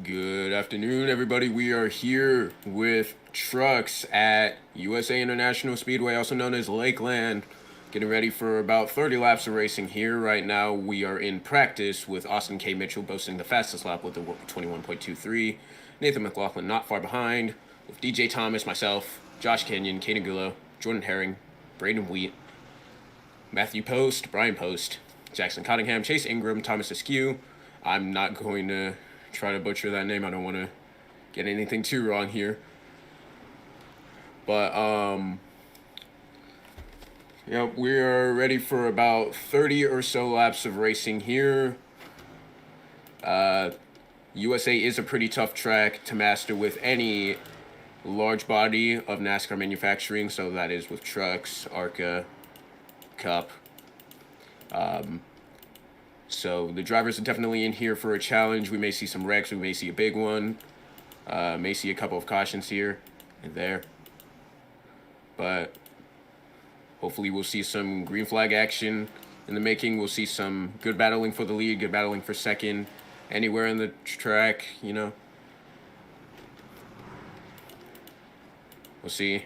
Good afternoon, everybody. We are here with trucks at USA International Speedway, also known as Lakeland, getting ready for about 30 laps of racing here. Right now, we are in practice with Austin K. Mitchell boasting the fastest lap with a 21.23. Nathan McLaughlin not far behind, with DJ Thomas, myself, Josh Kenyon, Caden Gullo, Jordan Herring, Braden Wheat, Matthew Post, Brian Post, Jackson Cottingham, Chase Ingram, Thomas Askew. I'm not going to try to butcher that name. I don't want to get anything too wrong here. But, yeah, we are ready for about 30 or so laps of racing here. USA is a pretty tough track to master with any large body of NASCAR manufacturing. So that is with trucks, ARCA, Cup. So the drivers are definitely in here for a challenge. We may see some wrecks. We may see a big one. May see a couple of cautions here and there. But hopefully we'll see some green flag action in the making. We'll see some good battling for the lead, good battling for second, anywhere in the track, you know. We'll see.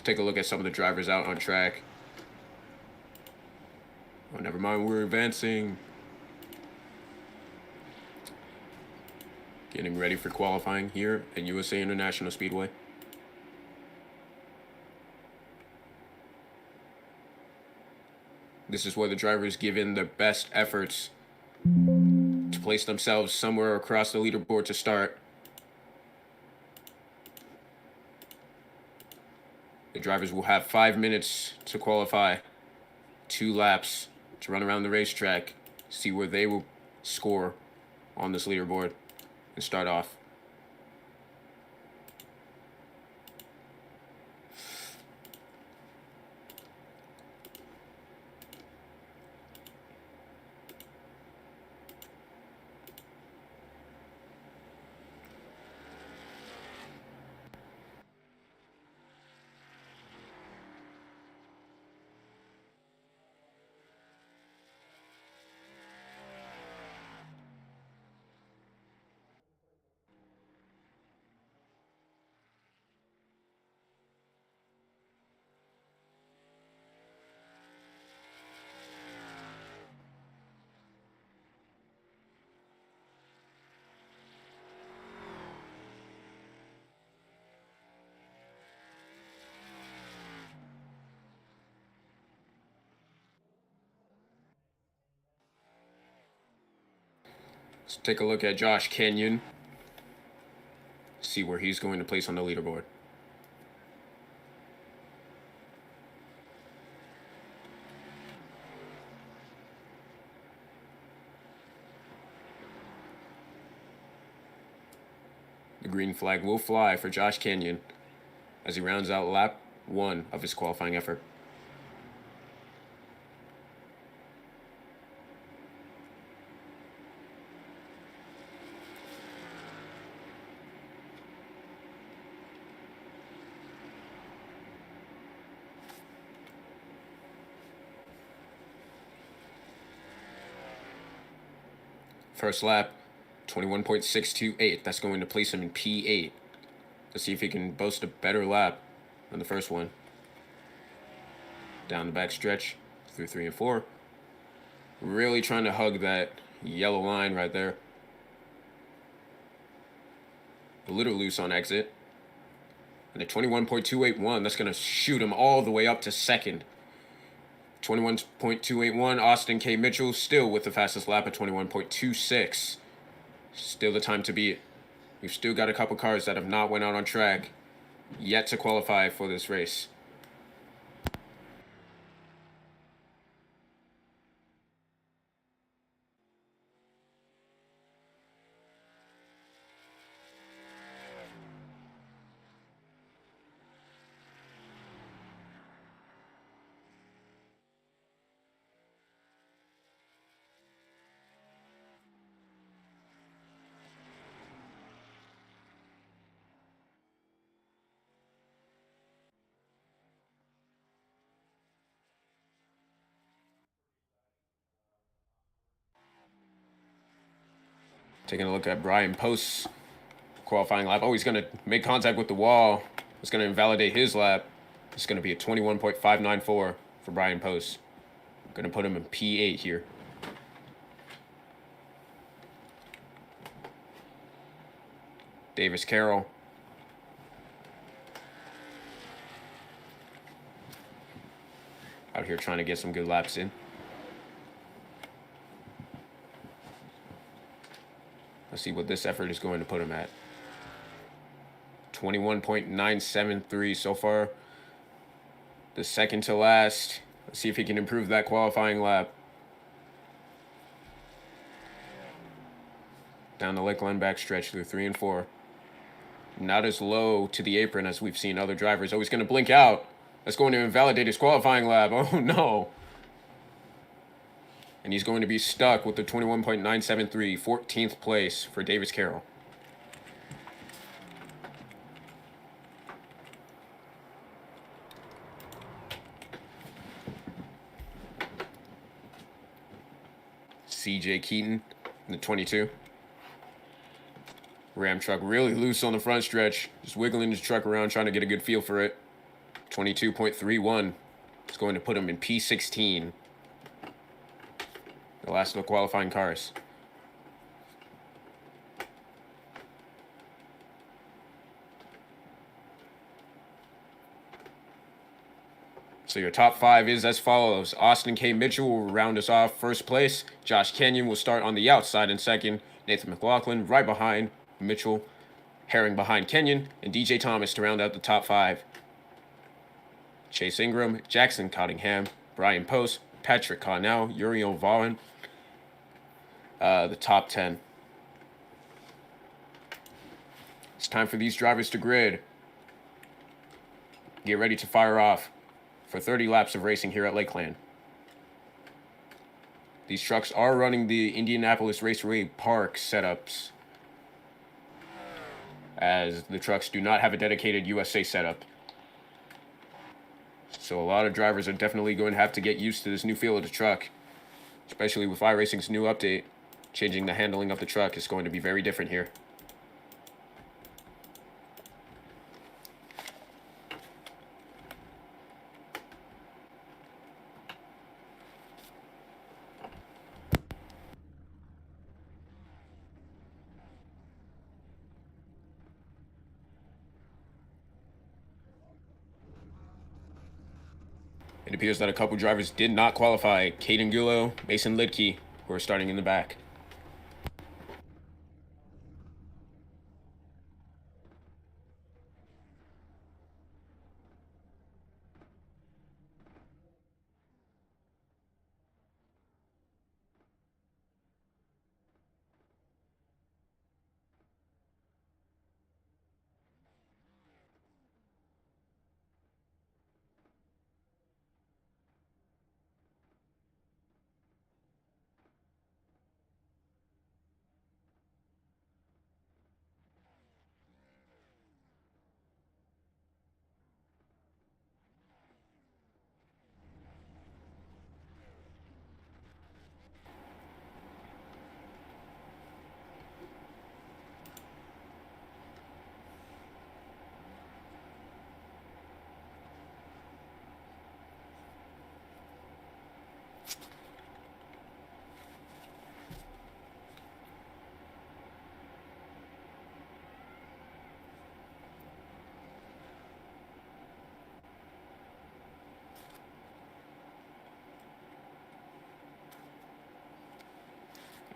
Take a look at some of the drivers out on track. Oh, never mind, we're advancing. Getting ready for qualifying here at USA International Speedway. This is where the drivers give in their best efforts to place themselves somewhere across the leaderboard to start. The drivers will have 5 minutes to qualify, 2 laps to run around the racetrack, see where they will score on this leaderboard, and start off. Let's take a look at Josh Kenyon. See where he's going to place on the leaderboard. The green flag will fly for Josh Kenyon as he rounds out lap 1 of his qualifying effort. First lap, 21.628. That's going to place him in P8. Let's see if he can boast a better lap than the first one. Down the back stretch through 3 and 4. Really trying to hug that yellow line right there. A little loose on exit. And a 21.281, that's going to shoot him all the way up to second. 21.281, Austin K. Mitchell still with the fastest lap at 21.26. Still the time to beat. We've still got a couple cars that have not went out on track yet to qualify for this race. Taking a look at Brian Post's qualifying lap. Oh, he's going to make contact with the wall. It's going to invalidate his lap. It's going to be a 21.594 for Brian Post. Going to put him in P8 here. Davis Carroll. Out here trying to get some good laps in. Let's see what this effort is going to put him at. 21.973 so far. The second to last. Let's see if he can improve that qualifying lap. Down the Lakeland backstretch through 3 and 4. Not as low to the apron as we've seen other drivers. Oh, he's going to blink out. That's going to invalidate his qualifying lap. Oh, no. And he's going to be stuck with the 21.973, 14th place for Davis Carroll. CJ Keaton in the 22. Ram truck really loose on the front stretch. Just wiggling his truck around, trying to get a good feel for it. 22.31. It's going to put him in P16. The last of the qualifying cars. So your top 5 is as follows. Austin K. Mitchell will round us off first place. Josh Kenyon will start on the outside in second. Nathan McLaughlin right behind Mitchell. Herring behind Kenyon. And DJ Thomas to round out the top 5. Chase Ingram, Jackson Cottingham, Brian Post, Patrick Connell, Uriel Vaughan. The top 10. It's time for these drivers to grid. Get ready to fire off for 30 laps of racing here at Lakeland. These trucks are running the Indianapolis Raceway Park setups, as the trucks do not have a dedicated USA setup. So a lot of drivers are definitely going to have to get used to this new feel of the truck, especially with iRacing's new update. Changing the handling of the truck is going to be very different here. It appears that a couple drivers did not qualify. Caden Gullo, Mason Lidke, who are starting in the back.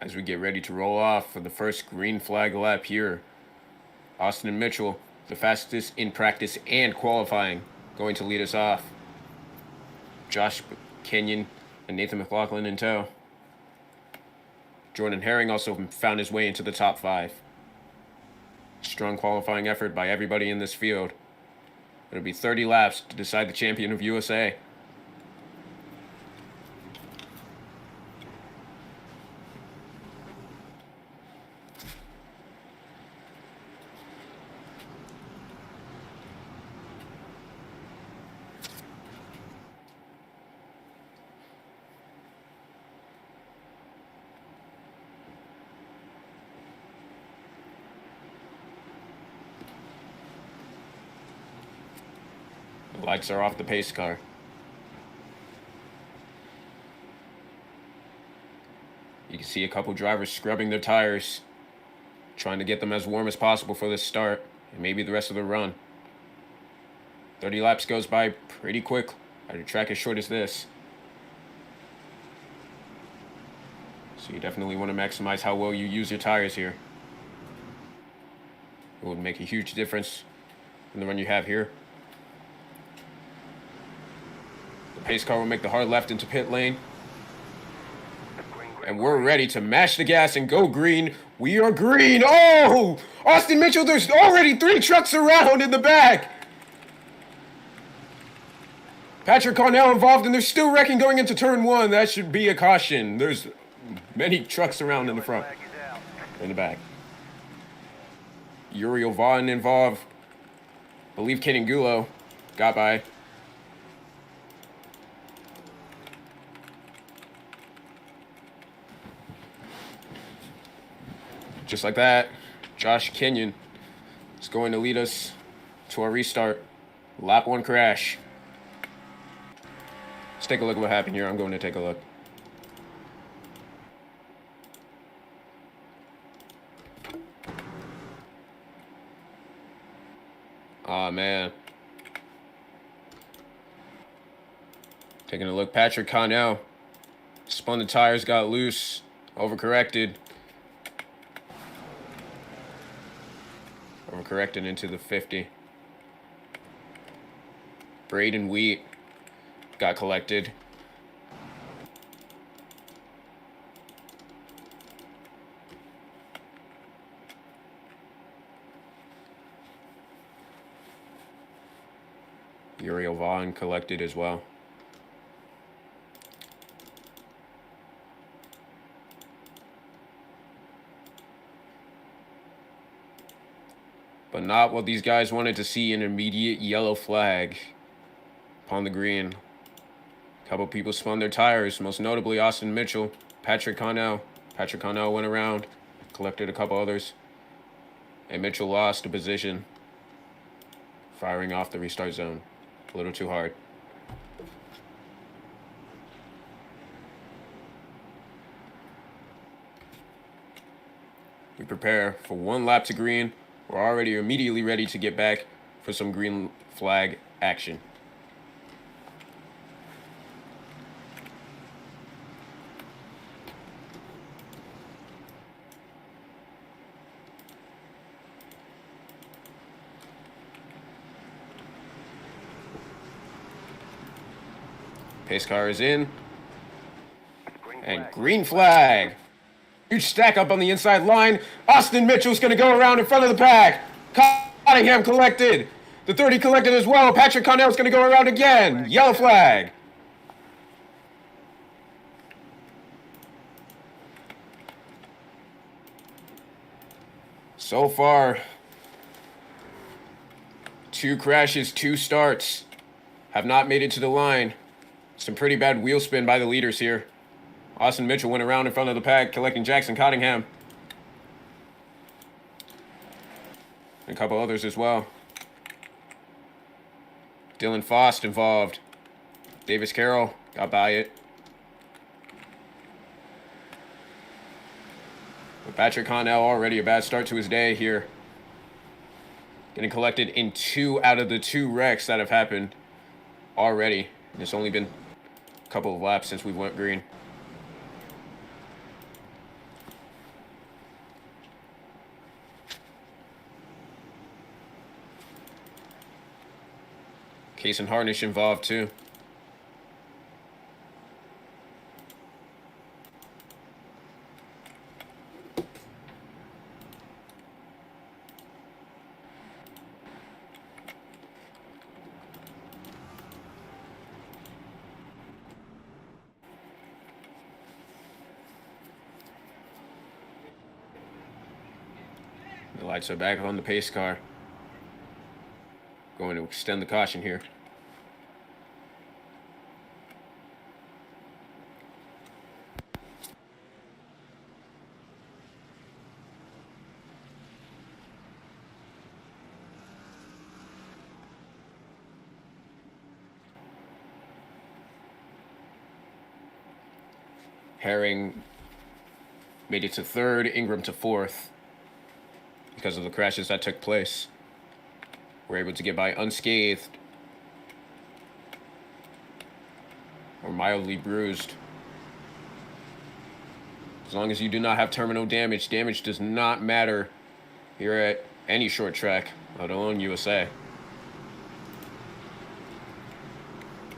As we get ready to roll off for the first green flag lap here, Austin Mitchell, the fastest in practice and qualifying, going to lead us off. Josh Kenyon and Nathan McLaughlin in tow. Jordan Herring also found his way into the top 5. Strong qualifying effort by everybody in this field. It'll be 30 laps to decide the champion of USA. Lights are off the pace car. You can see a couple drivers scrubbing their tires, trying to get them as warm as possible for the start and maybe the rest of the run. 30 laps goes by pretty quick at a track as short as this. So you definitely want to maximize how well you use your tires here. It would make a huge difference in the run you have here. The pace car will make the hard left into pit lane. And we're ready to mash the gas and go green. We are green. Oh! Austin Mitchell, there's already 3 trucks around in the back. Patrick Cornell involved, and they're still wrecking going into turn 1. That should be a caution. There's many trucks around in the front, in the back. Uriel Vaughn involved. I believe Kenangulo got by. Just like that, Josh Kenyon is going to lead us to our restart. Lap 1 crash. Let's take a look at what happened here. I'm going to take a look. Oh, man. Taking a look. Patrick Connell spun the tires, got loose, overcorrected. Overcorrected into the 50. Braden Wheat got collected. Uriel Vaughn collected as well. But not what these guys wanted to see, an immediate yellow flag upon the green. A couple people spun their tires, most notably Austin Mitchell, Patrick Connell. Patrick Connell went around, collected a couple others, and Mitchell lost a position, firing off the restart zone. A little too hard. We prepare for 1 lap to green. We're already immediately ready to get back for some green flag action. Pace car is in. And green flag. Huge stack up on the inside line. Austin Mitchell's going to go around in front of the pack. Cottingham collected. The 30 collected as well. Patrick Connell's going to go around again. Yellow flag. So far, 2 crashes, 2 starts. Have not made it to the line. Some pretty bad wheel spin by the leaders here. Austin Mitchell went around in front of the pack, collecting Jackson Cottingham. And a couple others as well. Dylan Fost involved. Davis Carroll got by it. But Patrick Connell already a bad start to his day here. Getting collected in 2 out of the 2 wrecks that have happened already. And it's only been a couple of laps since we went green. Case and Harnish involved too. The lights are back on the pace car. Going to extend the caution here. Herring made it to third, Ingram to fourth. Because of the crashes that took place, we're able to get by unscathed or mildly bruised. As long as you do not have terminal damage, damage does not matter here at any short track, let alone USA.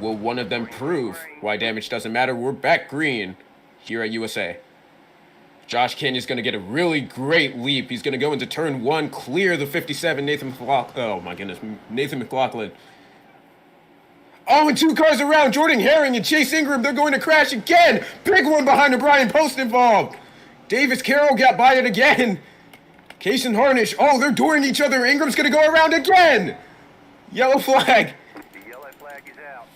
Will one of them prove why damage doesn't matter? We're back green here at USA. Josh Kenyon's going to get a really great leap. He's going to go into turn one, clear the 57, Nathan McLaughlin. Oh, my goodness, Nathan McLaughlin. Oh, and two cars around, Jordan Herring and Chase Ingram, they're going to crash again. Big one behind the Brian Post involved. Davis Carroll got by it again. Kason Harnish, oh, they're dooring each other. Ingram's going to go around again. Yellow flag. The yellow flag is out.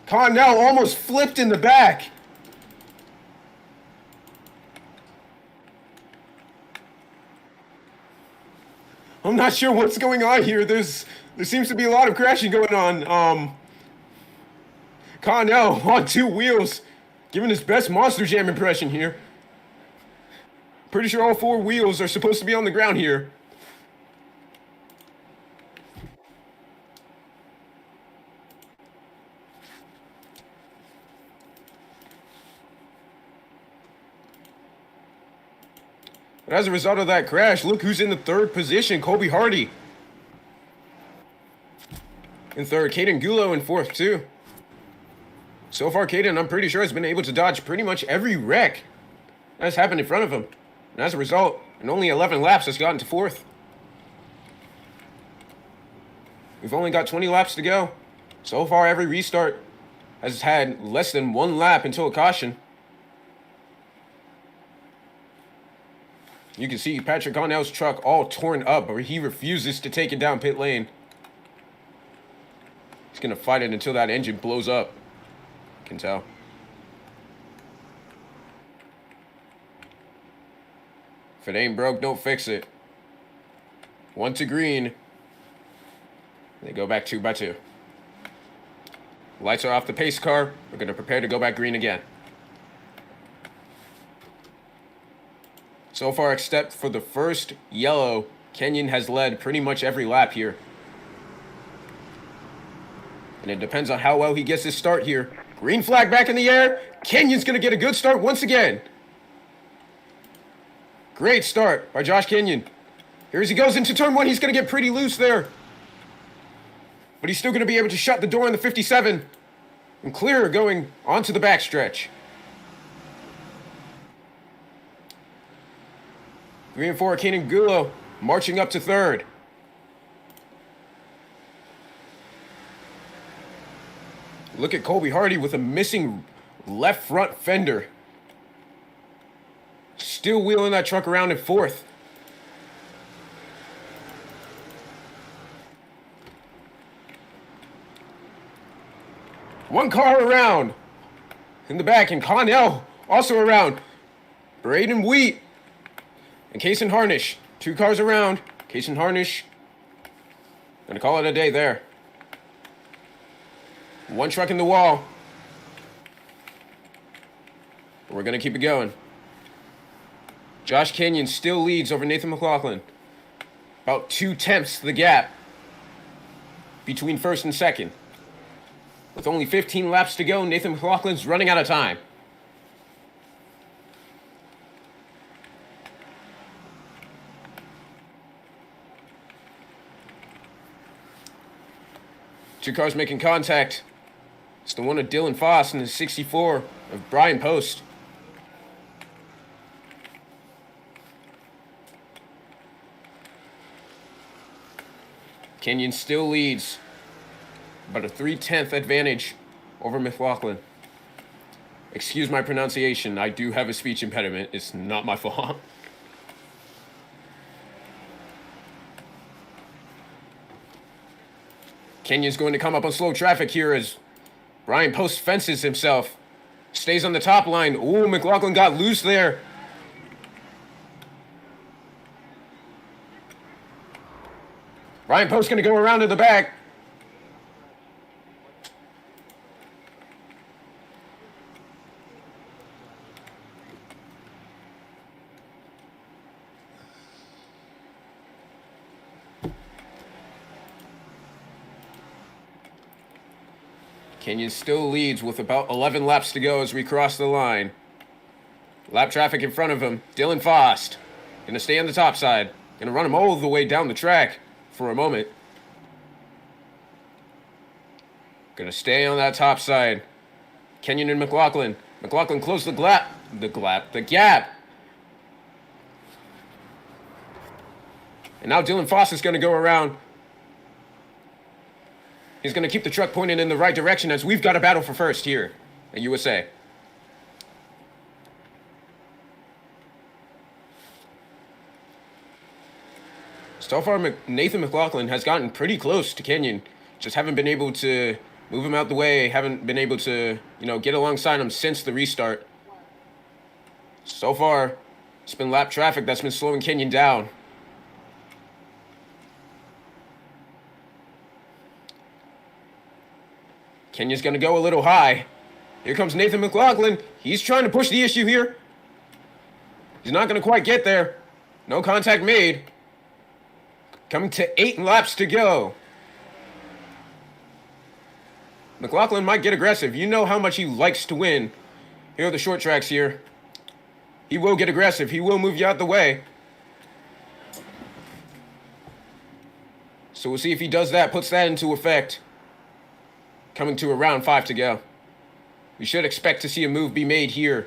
Connell almost flipped in the back. I'm not sure what's going on here. There seems to be a lot of crashing going on. Connell on two wheels, giving his best Monster Jam impression here. Pretty sure all four wheels are supposed to be on the ground here. But as a result of that crash, look who's in the third position, Colby Hardy. In third, Caden Gulo in fourth, too. So far, Caden, I'm pretty sure, has been able to dodge pretty much every wreck that's happened in front of him. And as a result, in only 11 laps, has gotten to fourth. We've only got 20 laps to go. So far, every restart has had less than one lap until a caution. You can see Patrick Connell's truck all torn up, but he refuses to take it down pit lane. He's going to fight it until that engine blows up. You can tell. If it ain't broke, don't fix it. One to green. They go back 2 by 2. Lights are off the pace car. We're going to prepare to go back green again. So far, except for the first yellow, Kenyon has led pretty much every lap here. And it depends on how well he gets his start here. Green flag back in the air. Kenyon's going to get a good start once again. Great start by Josh Kenyon. Here as he goes into turn one, he's going to get pretty loose there. But he's still going to be able to shut the door on the 57 and clear going onto the backstretch. 3 and 4, Caden Gulo marching up to third. Look at Colby Hardy with a missing left front fender. Still wheeling that truck around in fourth. One car around in the back, and Connell also around. Braden Wheat and Kason Harnish. 2 cars around. Kason Harnish. Gonna call it a day there. 1 truck in the wall. We're gonna keep it going. Josh Kenyon still leads over Nathan McLaughlin. About 2/10 the gap between first and second. With only 15 laps to go, Nathan McLaughlin's running out of time. Two cars making contact. It's the one of Dylan Foss and the 64 of Brian Post. Kenyon still leads, about a 3/10 advantage over McLaughlin. Excuse my pronunciation. I do have a speech impediment. It's not my fault. Kenyon's going to come up on slow traffic here as Brian Post fences himself. Stays on the top line. Ooh, McLaughlin got loose there. Brian Post going to go around to the back. Kenyon still leads with about 11 laps to go as we cross the line. Lap traffic in front of him. Dylan Fost. Gonna stay on the top side. Gonna run him all the way down the track for a moment. Gonna stay on that top side. Kenyon and McLaughlin. McLaughlin closed the gap. And now Dylan Fost is gonna go around. He's gonna keep the truck pointed in the right direction as we've got a battle for first here at USA. So far, Nathan McLaughlin has gotten pretty close to Kenyon. Just haven't been able to move him out the way. Haven't been able to, get alongside him since the restart. So far, it's been lap traffic that's been slowing Kenyon down. Kenyon's going to go a little high. Here comes Nathan McLaughlin. He's trying to push the issue here. He's not going to quite get there. No contact made. Coming to 8 laps to go. McLaughlin might get aggressive. You know how much he likes to win. Here are the short tracks here. He will get aggressive. He will move you out the way. So we'll see if he does that, puts that into effect. Coming to around 5 to go. We should expect to see a move be made here.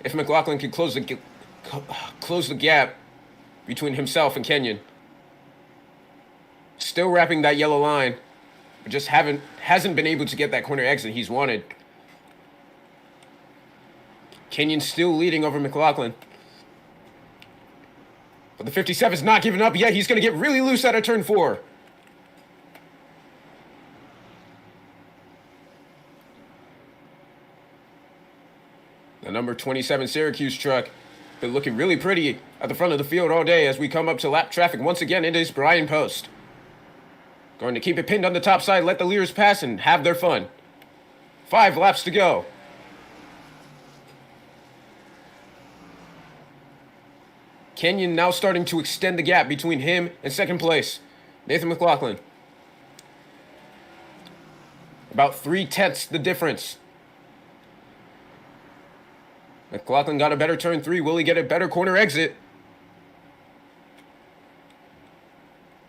If McLaughlin can close the gap between himself and Kenyon. Still wrapping that yellow line, but just hasn't been able to get that corner exit he's wanted. Kenyon still leading over McLaughlin. But the 57 is not giving up yet. He's going to get really loose out of turn 4. The number 27 Syracuse truck been looking really pretty at the front of the field all day as we come up to lap traffic. Once again, it is Brian Post. Going to keep it pinned on the top side, let the leaders pass and have their fun. 5 laps to go. Kenyon now starting to extend the gap between him and second place, Nathan McLaughlin. About 3/10 the difference. McLaughlin got a better turn 3. Will he get a better corner exit?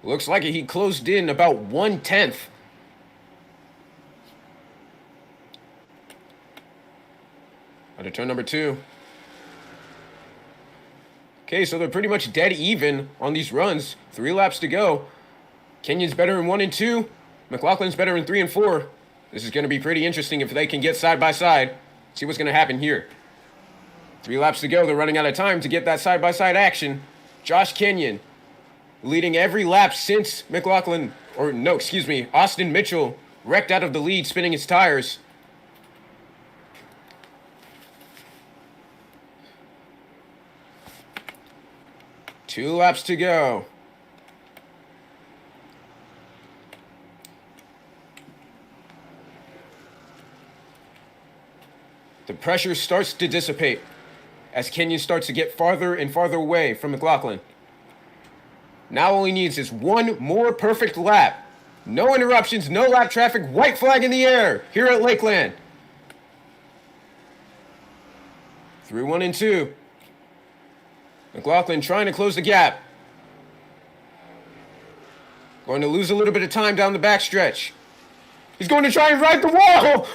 Looks like it. He closed in about 1/10. Out of turn number 2. Okay, so they're pretty much dead even on these runs. 3 laps to go. Kenyon's better in 1 and 2. McLaughlin's better in 3 and 4. This is going to be pretty interesting if they can get side by side. See what's going to happen here. 3 laps to go. They're running out of time to get that side-by-side action. Josh Kenyon leading every lap since Austin Mitchell wrecked out of the lead, spinning his tires. Two laps to go. The pressure starts to dissipate as Kenyon starts to get farther and farther away from McLaughlin. Now all he needs is one more perfect lap. No interruptions, no lap traffic, white flag in the air here at Lakeland. Through 1 and 2. McLaughlin trying to close the gap. Going to lose a little bit of time down the backstretch. He's going to try and ride the wall.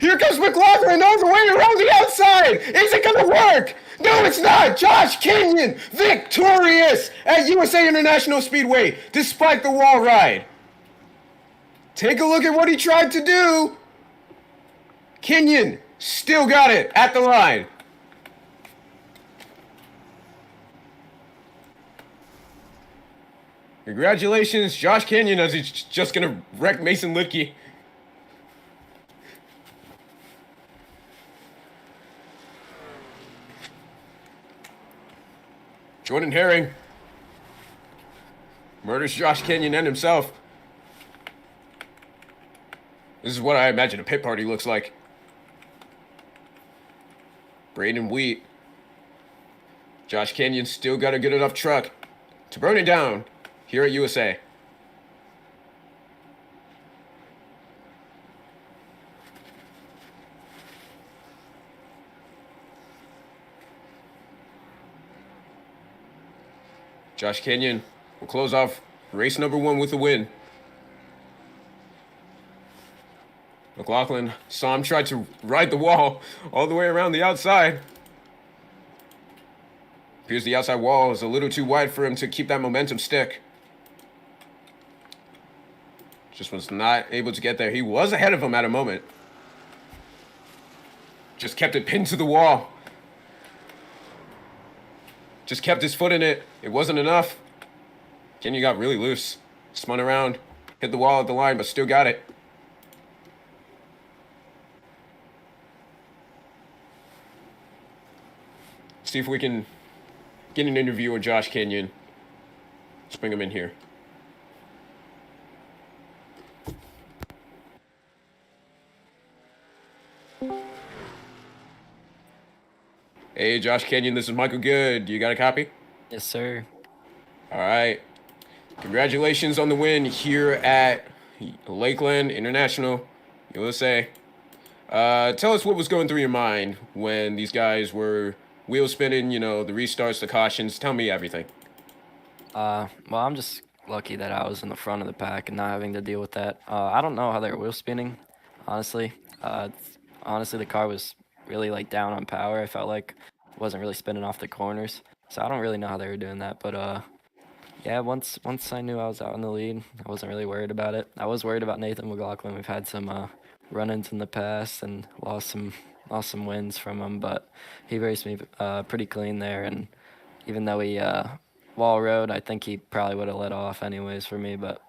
Here comes McLaughlin all the way around the outside. Is it going to work? No, it's not. Josh Kenyon victorious at USA International Speedway despite the wall ride. Take a look at what he tried to do. Kenyon still got it at the line. Congratulations, Josh Kenyon, as he's just going to wreck Mason Lidke. Jordan Herring murders Josh Kenyon and himself. This is what I imagine a pit party looks like. Braden Wheat. Josh Kenyon still got a good enough truck to burn it down here at USA. Josh Kenyon will close off race number 1 with a win. McLaughlin saw him try to ride the wall all the way around the outside. Appears the outside wall is a little too wide for him to keep that momentum stick. Just was not able to get there. He was ahead of him at a moment. Just kept it pinned to the wall. Just kept his foot in it. It wasn't enough. Kenyon got really loose. Spun around. Hit the wall at the line, but still got it. See if we can get an interview with Josh Kenyon. Let's bring him in here. Hey, Josh Kenyon, this is Michael Good. You got a copy? Yes, sir. All right. Congratulations on the win here at Lakeland International, USA. Tell us what was going through your mind when these guys were wheel spinning, the restarts, the cautions. Tell me everything. Well, I'm just lucky that I was in the front of the pack and not having to deal with that. I don't know how they were wheel spinning, honestly. Honestly, the car was really down on power. I felt like it wasn't really spinning off the corners, so I don't really know how they were doing that. But yeah, once I knew I was out in the lead, I wasn't really worried about it. I was worried about Nathan McLaughlin. We've had some run-ins in the past and lost some wins from him, but he raced me pretty clean there. And even though he wall rode, I think he probably would have let off anyways for me, but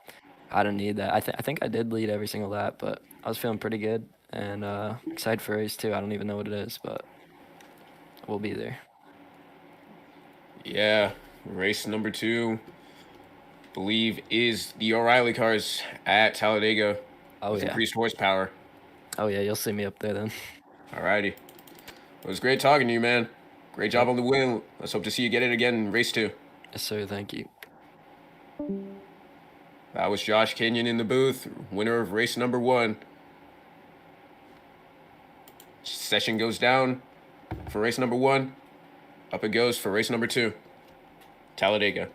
I didn't need that. I think I did lead every single lap, but I was feeling pretty good and excited for race 2. I don't even know what it is, but we'll be there. Yeah, race number 2, believe, is the O'Reilly cars at Talladega with increased horsepower. Oh yeah, you'll see me up there then. Alrighty. It was great talking to you, man. Great job on the win. Let's hope to see you get it again in race 2. Yes, sir. Thank you. That was Josh Kenyon in the booth, winner of race number 1. Session goes down for race number 1. Up it goes for race number 2. Talladega.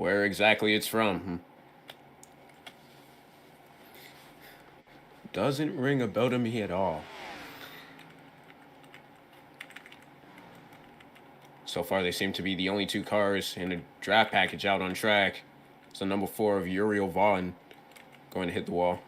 Where exactly it's from? Doesn't ring a bell to me at all. So far, they seem to be the only two cars in a draft package out on track. So number 4 of Uriel Vaughn going to hit the wall.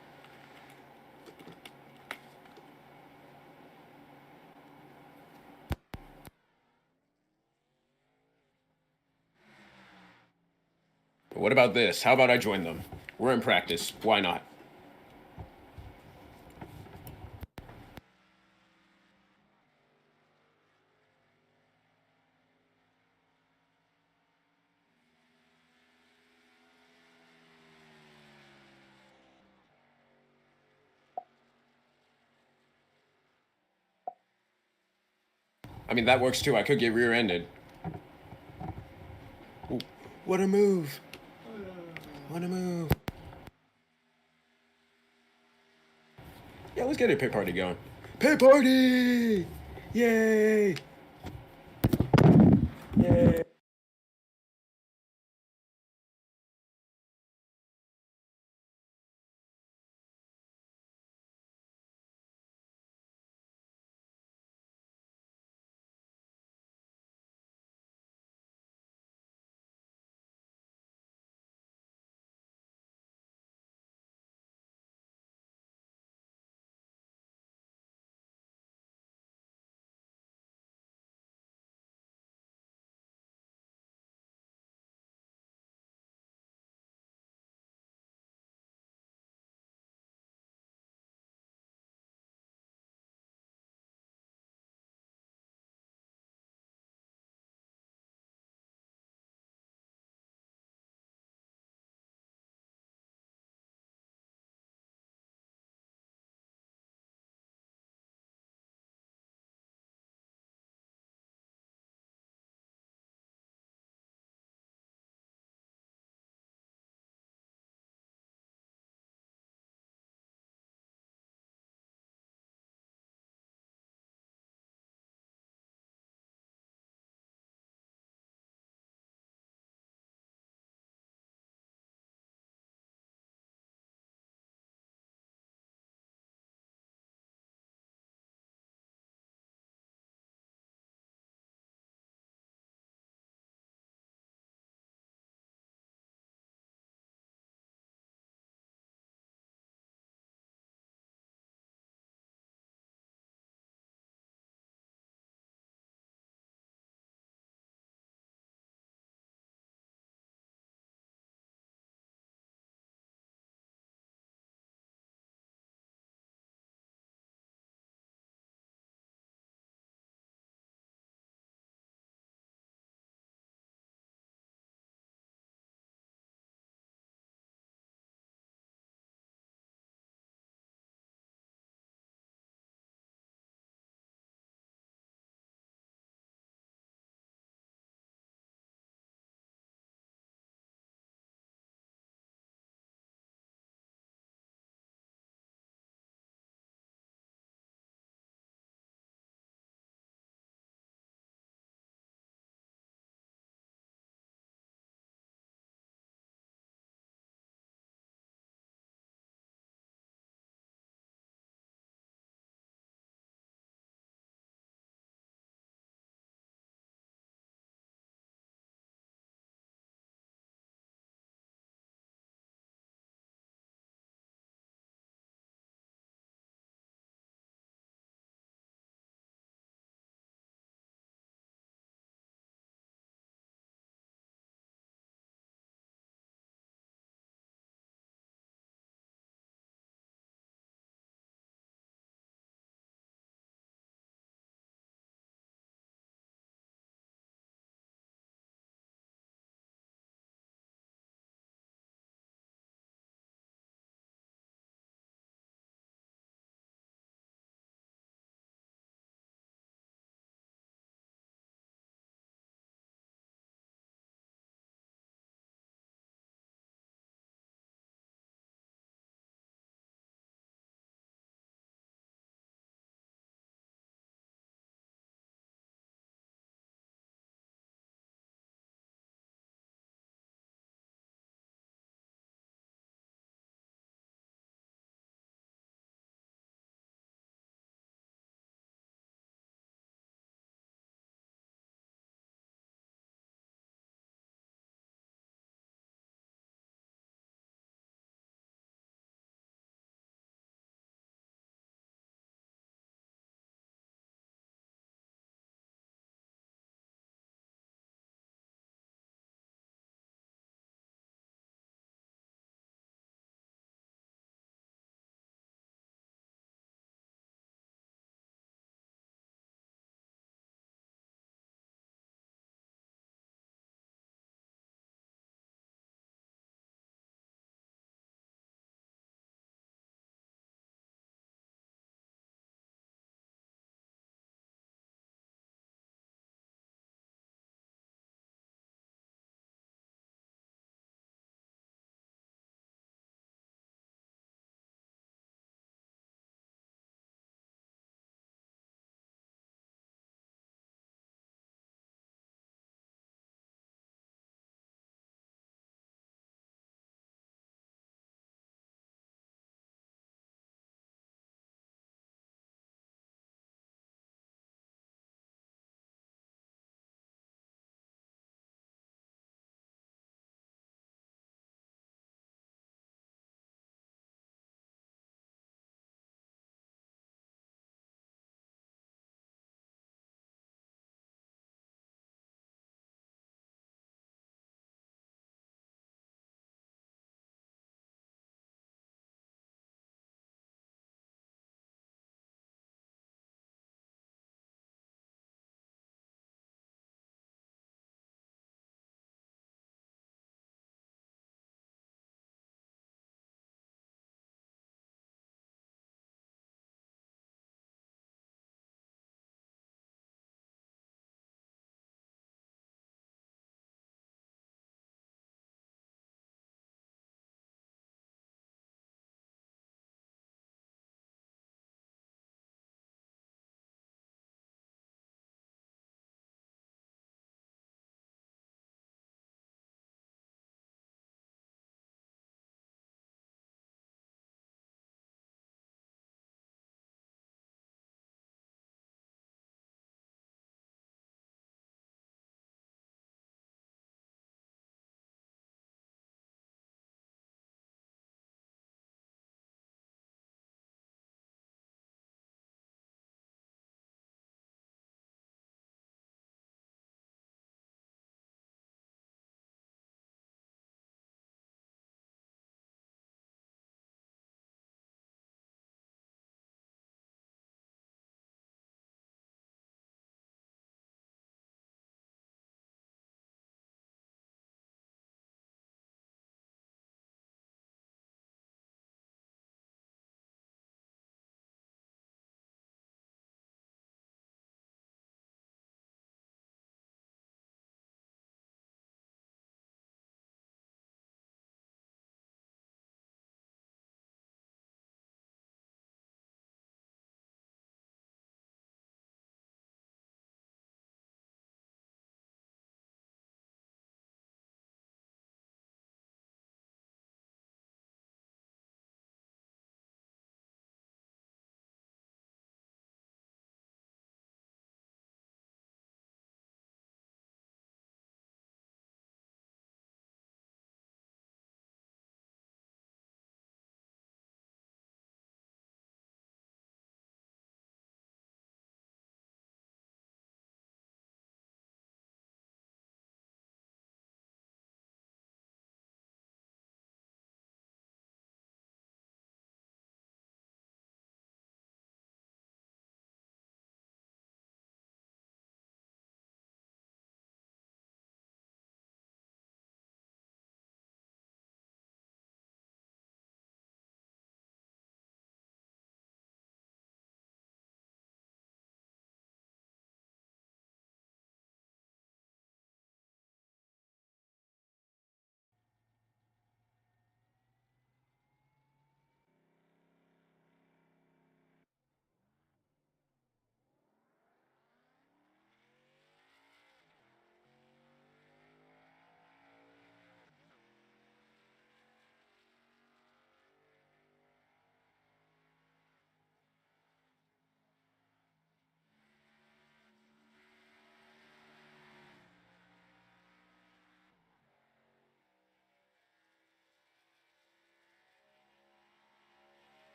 But what about this? How about I join them? We're in practice. Why not? I mean, that works too. I could get rear-ended. Ooh, what a move. What a move. Yeah, let's get a pit party going. Pit party! Yay! Yay!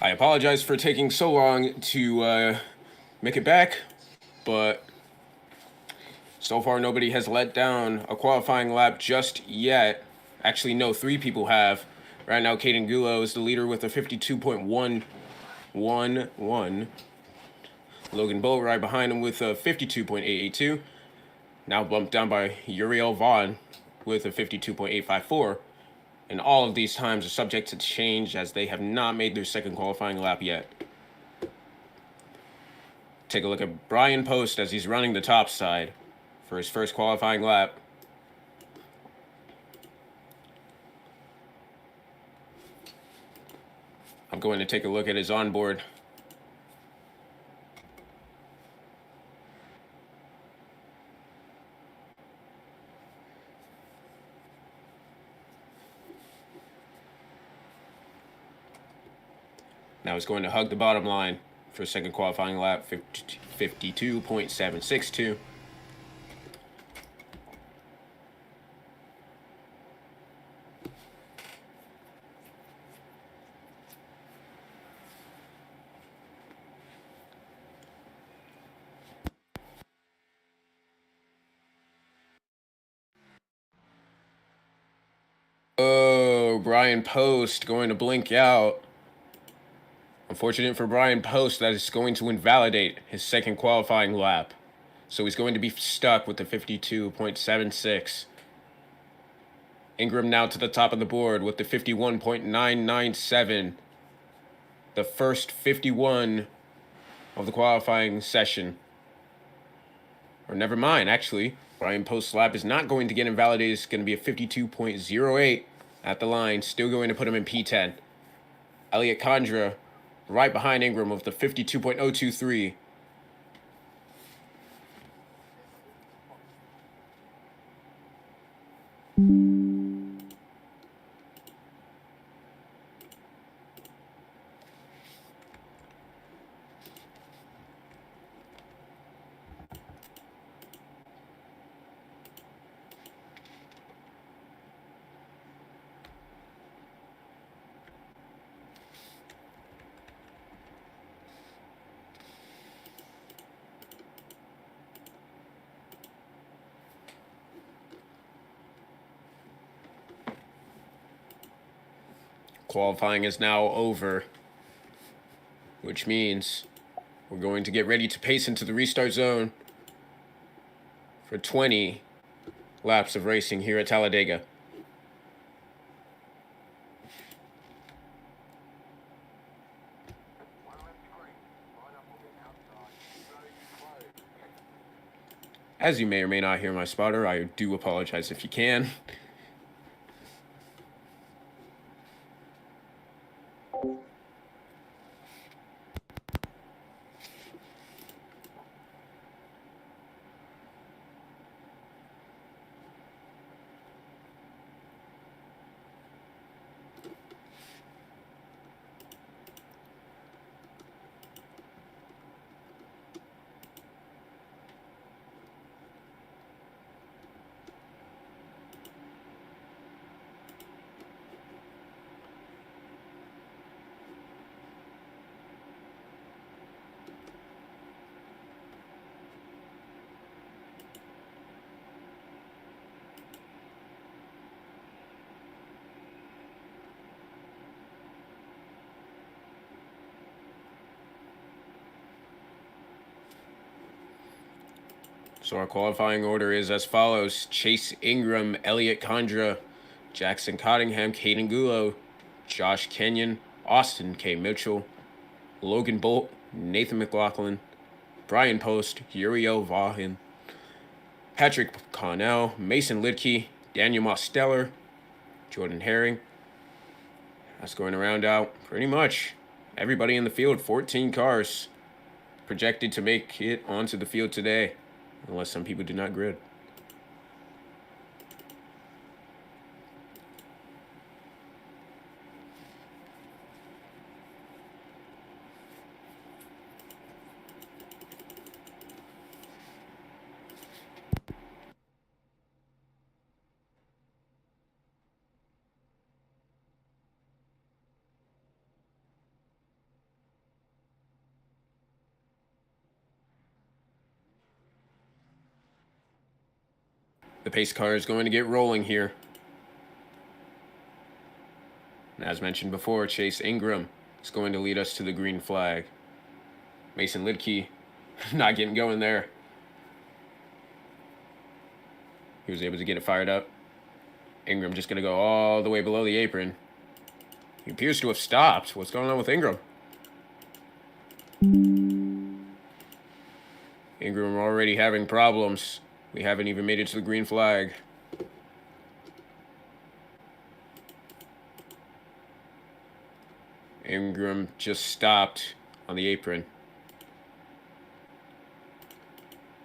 I apologize for taking so long to make it back, but so far nobody has let down a qualifying lap just yet. Actually, no, 3 people have. Right now, Caden Gulo is the leader with a 52.111. Logan Bolt right behind him with a 52.882. Now bumped down by Uriel Vaughn with a 52.854. And all of these times are subject to change as they have not made their second qualifying lap yet. Take a look at Brian Post as he's running the top side for his first qualifying lap. I'm going to take a look at his onboard. Now he's going to hug the bottom line for a second qualifying lap, 52.762. Oh, Brian Post going to blink out. Unfortunate for Brian Post, that is going to invalidate his second qualifying lap. So he's going to be stuck with the 52.76. Ingram now to the top of the board with the 51.997. The first 51 of the qualifying session. Or never mind, actually. Brian Post's lap is not going to get invalidated. It's going to be a 52.08 at the line. Still going to put him in P10. Elliot Condra right behind Ingram with the 52.023. Qualifying is now over, which means we're going to get ready to pace into the restart zone for 20 laps of racing here at Talladega. As you may or may not hear my spotter, I do apologize if you can. So our qualifying order is as follows: Chase Ingram, Elliot Condra, Jackson Cottingham, Caden Gulo, Josh Kenyon, Austin K. Mitchell, Logan Bolt, Nathan McLaughlin, Brian Post, Uriel Vaughan, Patrick Connell, Mason Lidke, Daniel Mosteller, Jordan Herring. That's going to round out pretty much everybody in the field. 14 cars projected to make it onto the field today, unless some people do not grid. The pace car is going to get rolling here. And as mentioned before, Chase Ingram is going to lead us to the green flag. Mason Lidke not getting going there. He was able to get it fired up. Ingram just going to go all the way below the apron. He appears to have stopped. What's going on with Ingram? Ingram already having problems. We haven't even made it to the green flag. Ingram just stopped on the apron.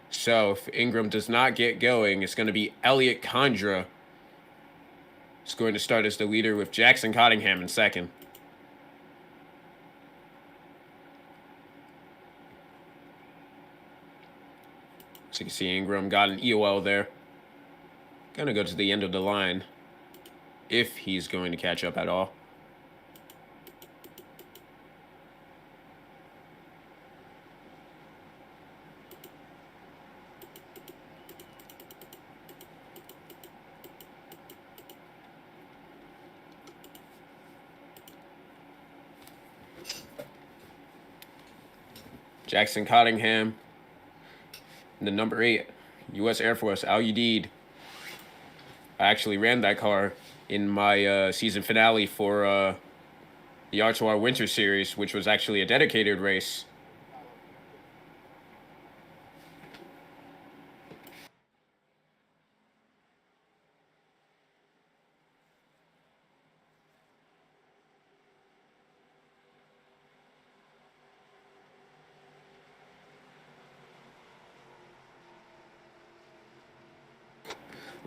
So if Ingram does not get going, it's going to be Elliot Condra. He's going to start as the leader with Jackson Cottingham in second. So you can see Ingram got an EOL there. Gonna go to the end of the line if he's going to catch up at all. Jackson Cottingham, the number 8, U.S. Air Force, Al Udeed. I actually ran that car in my season finale for the R2R Winter Series, which was actually a dedicated race.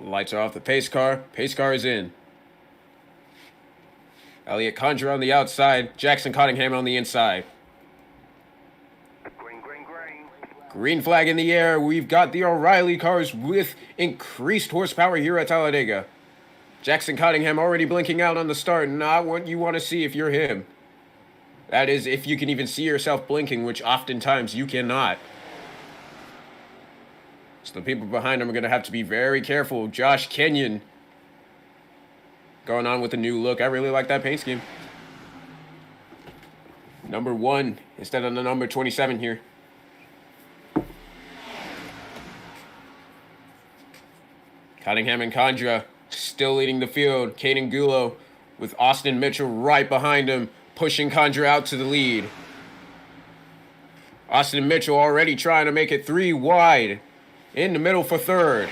Lights are off the pace car. Pace car is in. Elliot Condra on the outside. Jackson Cottingham on the inside. Green, green, green. Green flag in the air. We've got the O'Reilly cars with increased horsepower here at Talladega. Jackson Cottingham already blinking out on the start. Not what you want to see if you're him. That is, if you can even see yourself blinking, which oftentimes you cannot. So the people behind him are going to have to be very careful. Josh Kenyon going on with a new look. I really like that paint scheme. Number 1 instead of the number 27 here. Cottingham and Condra still leading the field. Caden Gulo with Austin Mitchell right behind him, pushing Condra out to the lead. Austin Mitchell already trying to make it 3 wide. In the middle for third.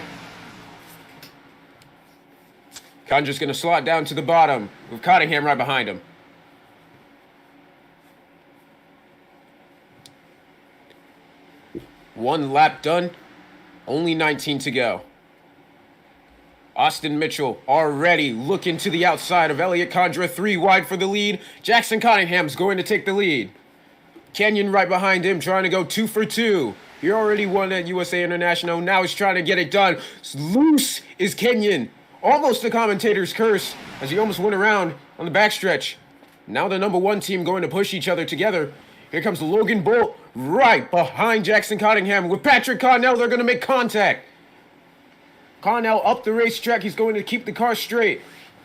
Condra's going to slot down to the bottom with Cottingham right behind him. One lap done. Only 19 to go. Austin Mitchell already looking to the outside of Elliot Condra. 3 wide for the lead. Jackson Cottingham's going to take the lead. Kenyon right behind him trying to go 2 for 2. He already won at USA International. Now he's trying to get it done. Loose is Kenyon. Almost the commentator's curse as he almost went around on the backstretch. Now the number 1 team going to push each other together. Here comes Logan Bolt right behind Jackson Cottingham. With Patrick Connell, they're going to make contact. Connell up the racetrack. He's going to keep the car straight.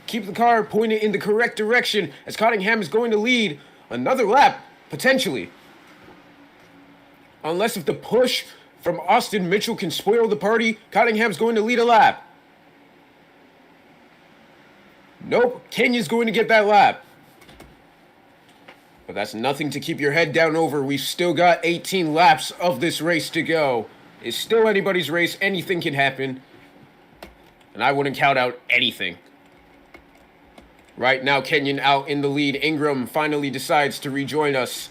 Keep the car pointed in the correct direction as Cottingham is going to lead another lap, potentially. Unless if the push from Austin Mitchell can spoil the party, Cottingham's going to lead a lap. Nope, Kenyon's going to get that lap. But that's nothing to keep your head down over. We've still got 18 laps of this race to go. It's still anybody's race. Anything can happen. And I wouldn't count out anything. Right now, Kenyon out in the lead. Ingram finally decides to rejoin us.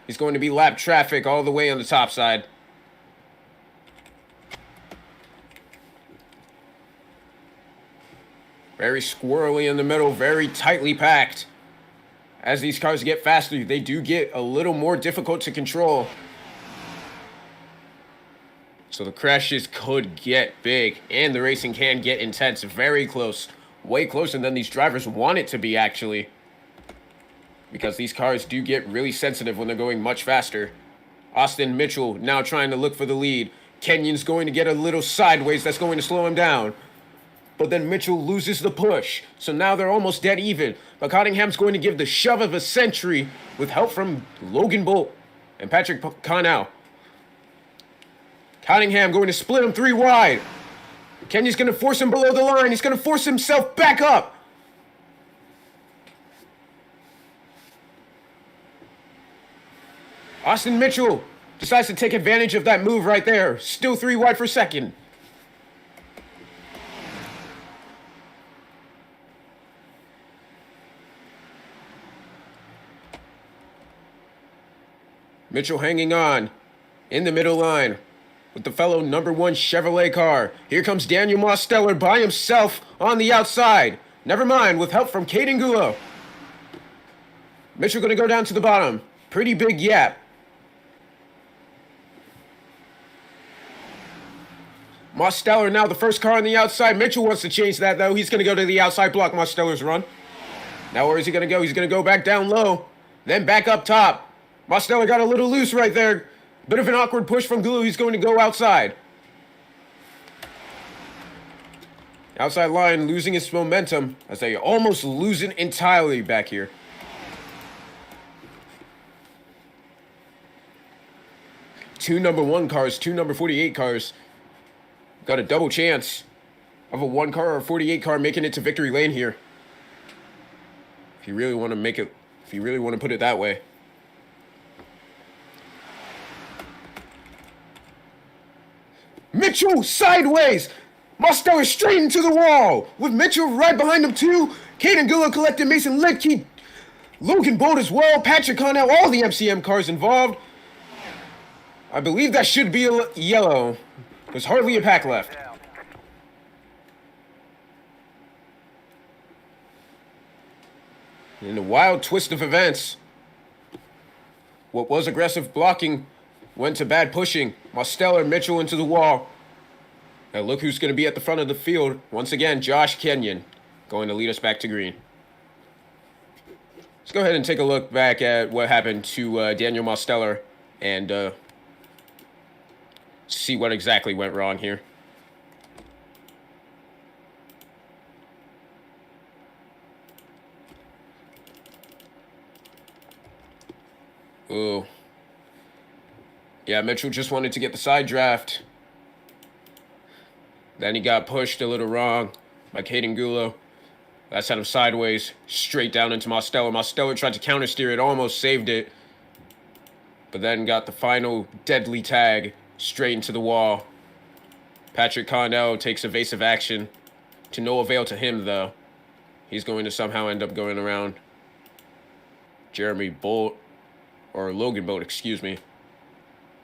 He's going to be lap traffic all the way on the top side. Very squirrely in the middle, very tightly packed. As these cars get faster, they do get a little more difficult to control. So the crashes could get big, and the racing can get intense. Very close, way closer than these drivers want it to be, actually. Because these cars do get really sensitive when they're going much faster. Austin Mitchell now trying to look for the lead. Kenyon's going to get a little sideways. That's going to slow him down. but then Mitchell loses the push. So now they're almost dead even. But Cottingham's going to give the shove of a century with help from Logan Bolt and Patrick Connell. Cottingham going to split him 3 wide. Kenya's going to force him below the line. He's going to force himself back up. Austin Mitchell decides to take advantage of that move right there. Still 3 wide for second. Mitchell hanging on in the middle line with the fellow number 1 Chevrolet car. Here comes Daniel Mosteller by himself on the outside. Never mind, with help from Caden Gulo. Mitchell going to go down to the bottom. Pretty big yap. Mosteller now the first car on the outside. Mitchell wants to change that, though. He's going to go to the outside block Mosteller's run. Now where is he going to go? He's going to go back down low, then back up top. Mosteller got a little loose right there. Bit of an awkward push from Gulu. He's going to go outside. Outside line losing its momentum as they almost lose it entirely back here. Two number 1 cars, 2 number 48 cars. Got a double chance of a 1 car or a 48 car making it to victory lane here. If you really want to make it, if you really want to put it that way. Mitchell sideways. Mosteller straight into the wall. With Mitchell right behind him too. Caden Gullo collected Mason Lidke. Logan Bolt as well. Patrick Connell. All the MCM cars involved. I believe that should be a yellow. There's hardly a pack left. In a wild twist of events, what was aggressive blocking went to bad pushing. Mosteller, Mitchell into the wall. Now look who's going to be at the front of the field. Once again, Josh Kenyon going to lead us back to green. Let's go ahead and take a look back at what happened to Daniel Mosteller and see what exactly went wrong here. Ooh. Yeah, Mitchell just wanted to get the side draft. Then he got pushed a little wrong by Caden Gulo. That sent him sideways, straight down into Mosteller. Mosteller tried to counter steer it, almost saved it. But then got the final deadly tag straight into the wall. Patrick Connell takes evasive action. To no avail to him, though. He's going to somehow end up going around Jeremy Bolt, or Logan Bolt, excuse me.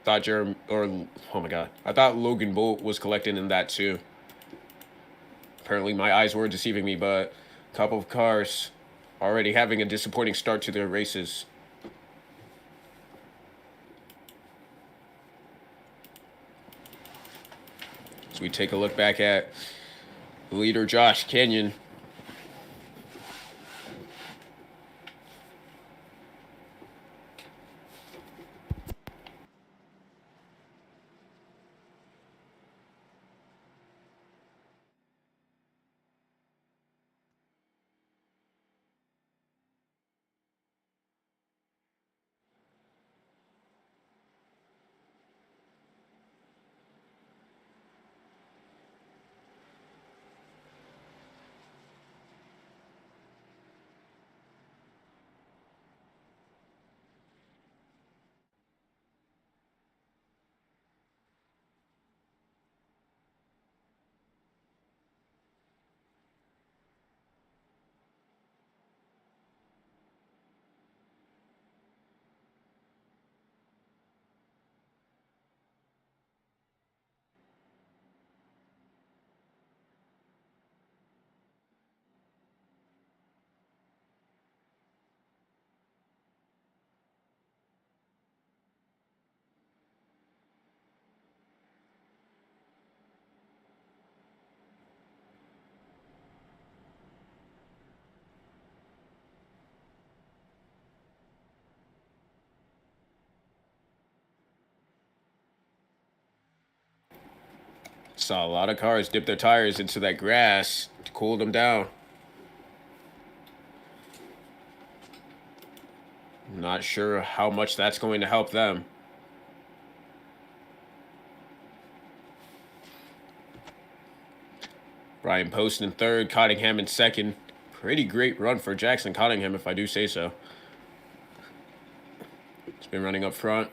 I thought Logan Bolt was collected in that too. Apparently my eyes were deceiving me, but a couple of cars already having a disappointing start to their races. So we take a look back at leader Josh Kenyon. Saw a lot of cars dip their tires into that grass to cool them down. Not sure how much that's going to help them. Brian Post in third, Cottingham in second. Pretty great run for Jackson Cottingham, if I do say so. He's been running up front.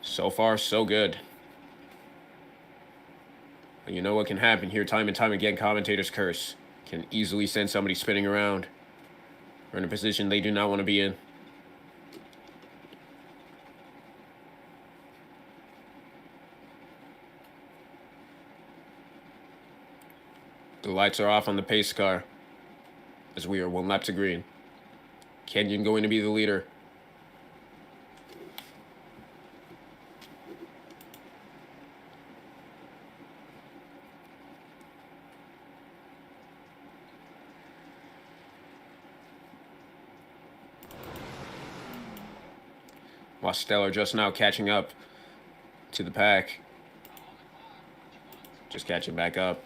So far, so good. But you know what can happen here time and time again, commentators curse. Can easily send somebody spinning around. Or in a position they do not want to be in. The lights are off on the pace car as we are 1 lap to green. Kenyon going to be the leader. Mosteller just now catching up to the pack. Just catching back up.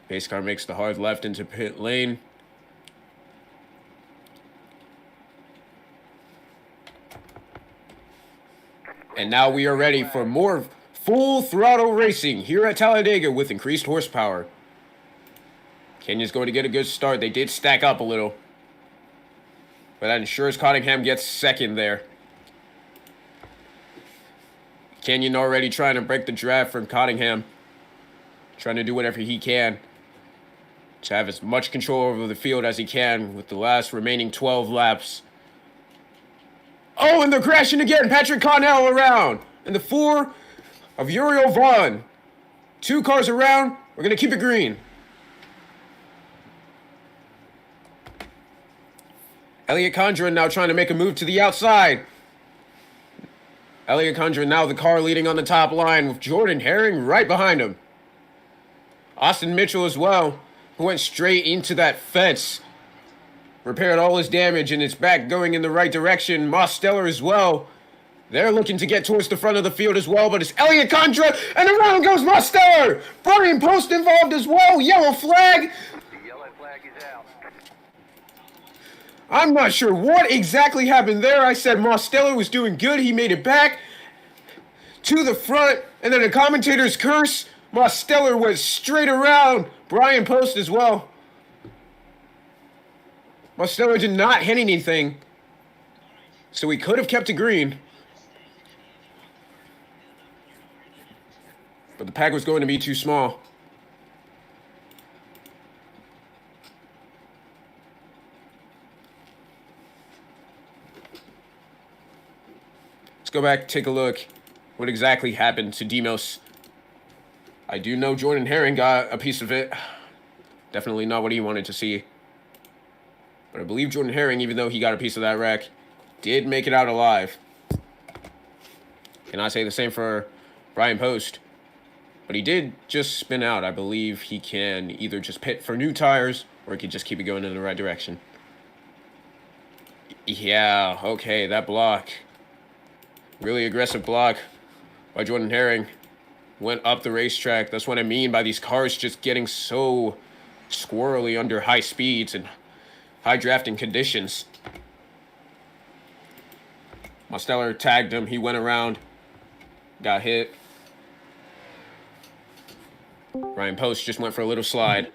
Pace car makes the hard left into pit lane. And now we are ready for more full throttle racing here at Talladega with increased horsepower. Kenyon's going to get a good start. They did stack up a little. But that ensures Cottingham gets second there. Kenyon already trying to break the draft from Cottingham. Trying to do whatever he can to have as much control over the field as he can with the last remaining 12 laps. Oh, and they're crashing again. Patrick Connell around. And the 4 of Uriel Vaughn. 2 cars around. We're going to keep it green. Elliot Condren now trying to make a move to the outside. Elliot Condren now the car leading on the top line with Jordan Herring right behind him. Austin Mitchell as well, who went straight into that fence. Repaired all his damage and it's back going in the right direction. Mosteller as well. They're looking to get towards the front of the field as well, but it's Elliot Condren, and around goes Mosteller. Brian Post involved as well. Yellow flag. The yellow flag is out. I'm not sure what exactly happened there. I said Mosteller was doing good. He made it back to the front, and then a commentator's curse. Mosteller went straight around Brian Post as well. Mosteller did not hit anything, so he could have kept it green. But the pack was going to be too small. Let's go back, take a look. What exactly happened to Demos? I do know Jordan Herring got a piece of it. Definitely not what he wanted to see. But I believe Jordan Herring, even though he got a piece of that wreck, did make it out alive. Cannot say the same for Brian Post. But he did just spin out. I believe he can either just pit for new tires or he can just keep it going in the right direction. Yeah, okay, that block. Really aggressive block by Jordan Herring. Went up the racetrack. That's what I mean by these cars just getting so squirrely under high speeds and high drafting conditions. Mosteller tagged him. He went around. Got hit. Ryan Post just went for a little slide.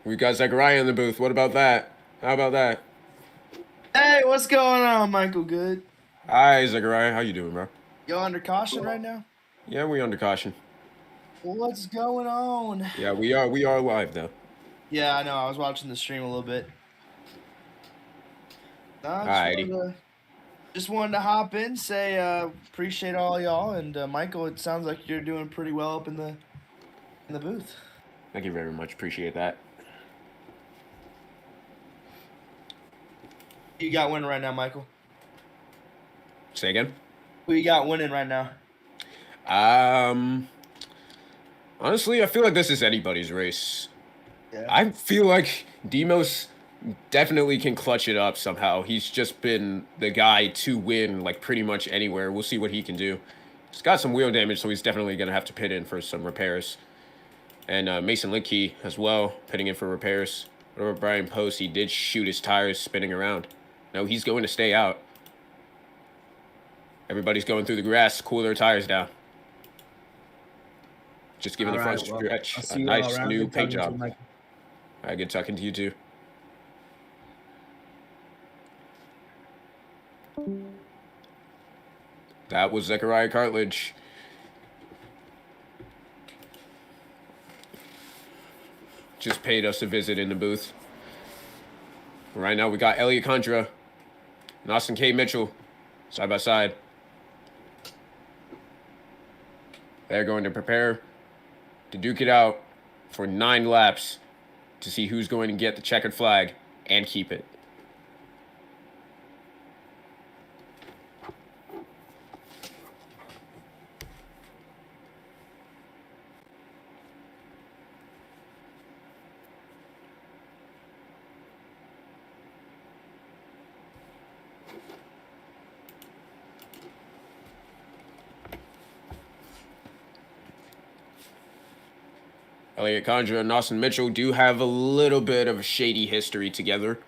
We got Zachariah in the booth. What about that? How about that? Hey, what's going on, Michael Good? Hi, Zachariah. How you doing, bro? You under caution right now? Yeah, we under caution. What's going on? Yeah, we are live though. Yeah, I know. I was watching the stream a little bit. Nah, Alrighty. just wanted to hop in, say appreciate all y'all, and Michael, it sounds like you're doing pretty well up in the booth. Thank you very much. Appreciate that. Who you got winning right now, Michael? Say again? Who you got winning right now? Honestly, I feel like this is anybody's race. Yeah. I feel like Demos definitely can clutch it up somehow. He's just been the guy to win like pretty much anywhere. We'll see what he can do. He's got some wheel damage, so he's definitely going to have to pit in for some repairs. And Mason Litkey as well, pitting in for repairs. Over Brian Post, he did shoot his tires spinning around. No, he's going to stay out. Everybody's going through the grass, cool their tires down. Just giving the front stretch a nice new paint job. All right, good talking to you too. That was Zechariah Cartledge. Just paid us a visit in the booth. Right now we got Elliot Condra and Austin K. Mitchell side by side. They're going to prepare to duke it out for 9 laps to see who's going to get the checkered flag and keep it. Elliot Condra and Austin Mitchell do have a little bit of a shady history together,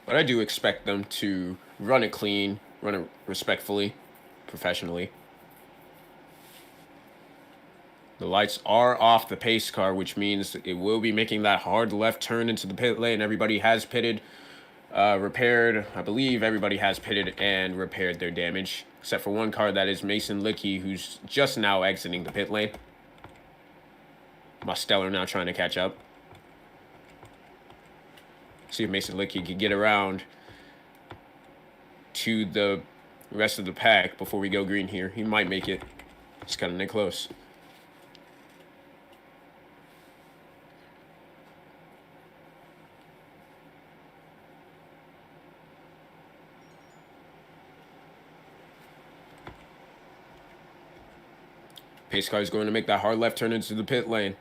but I do expect them to run it clean, run it respectfully, professionally. The lights are off the pace car, which means it will be making that hard left turn into the pit lane. Everybody has pitted, repaired. I believe everybody has pitted and repaired their damage, except for one car, that is Mason Litkey, who's just now exiting the pit lane. Mosteller now trying to catch up. See if Mason Litkey can get around to the rest of the pack before we go green here. He might make it. It's kind of close. Pace car is going to make that hard left turn into the pit lane,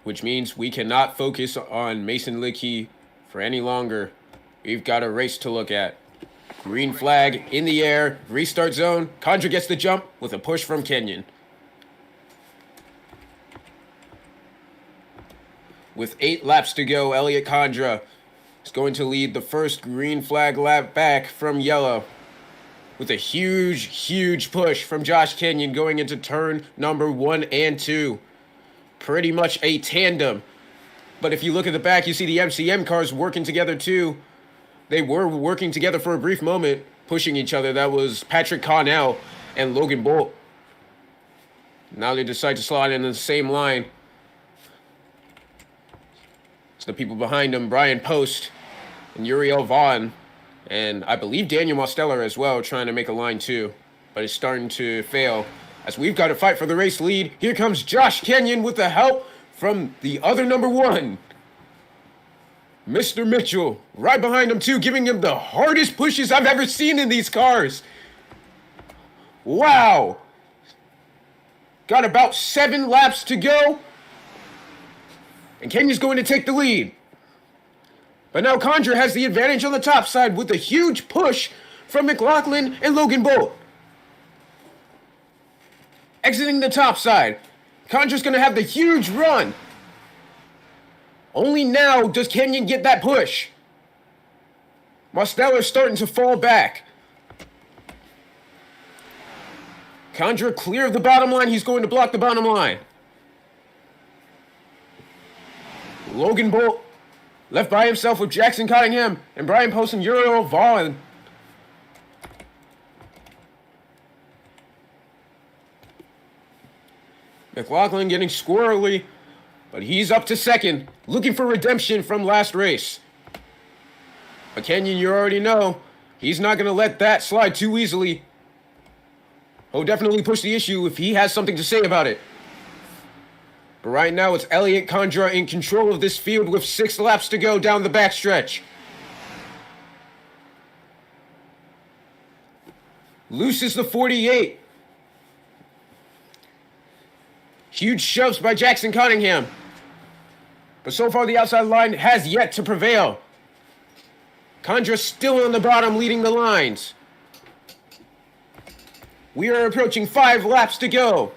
which means we cannot focus on Mason Litkey for any longer. We've got a race to look at. Green flag in the air, restart zone. Condra gets the jump with a push from Kenyon. With 8 laps to go, Elliot Condra is going to lead the first green flag lap back from yellow, with a huge push from Josh Kenyon going into turn number 1 and 2. Pretty much a tandem. But if you look at the back, you see the MCM cars working together too. They were working together for a brief moment, pushing each other. That was Patrick Connell and Logan Bolt. Now they decide to slide in the same line. It's the people behind them, Brian Post and Uriel Vaughn. And I believe Daniel Mosteller as well, trying to make a line too. But it's starting to fail, as we've got to fight for the race lead. Here comes Josh Kenyon with the help from the other number 1, Mr. Mitchell. Right behind him too, giving him the hardest pushes I've ever seen in these cars. Wow. Got about 7 laps to go. And Kenyon's going to take the lead. But now Condra has the advantage on the top side with a huge push from McLaughlin and Logan Bolt. Exiting the top side, Condra's going to have the huge run. Only now does Kenyon get that push. Mosteller's starting to fall back. Condra clear of the bottom line. He's going to block the bottom line. Logan Bolt left by himself with Jackson Cottingham and Brian Post and Uriel Vaughn. McLaughlin getting squirrely, but he's up to second, looking for redemption from last race. But Kenyon, you already know, he's not going to let that slide too easily. He'll definitely push the issue if he has something to say about it. But right now, it's Elliot Condra in control of this field with 6 laps to go down the backstretch. Loose is the 48. Huge shoves by Jackson Cottingham. But so far, the outside line has yet to prevail. Condra still on the bottom, leading the lines. We are approaching 5 laps to go.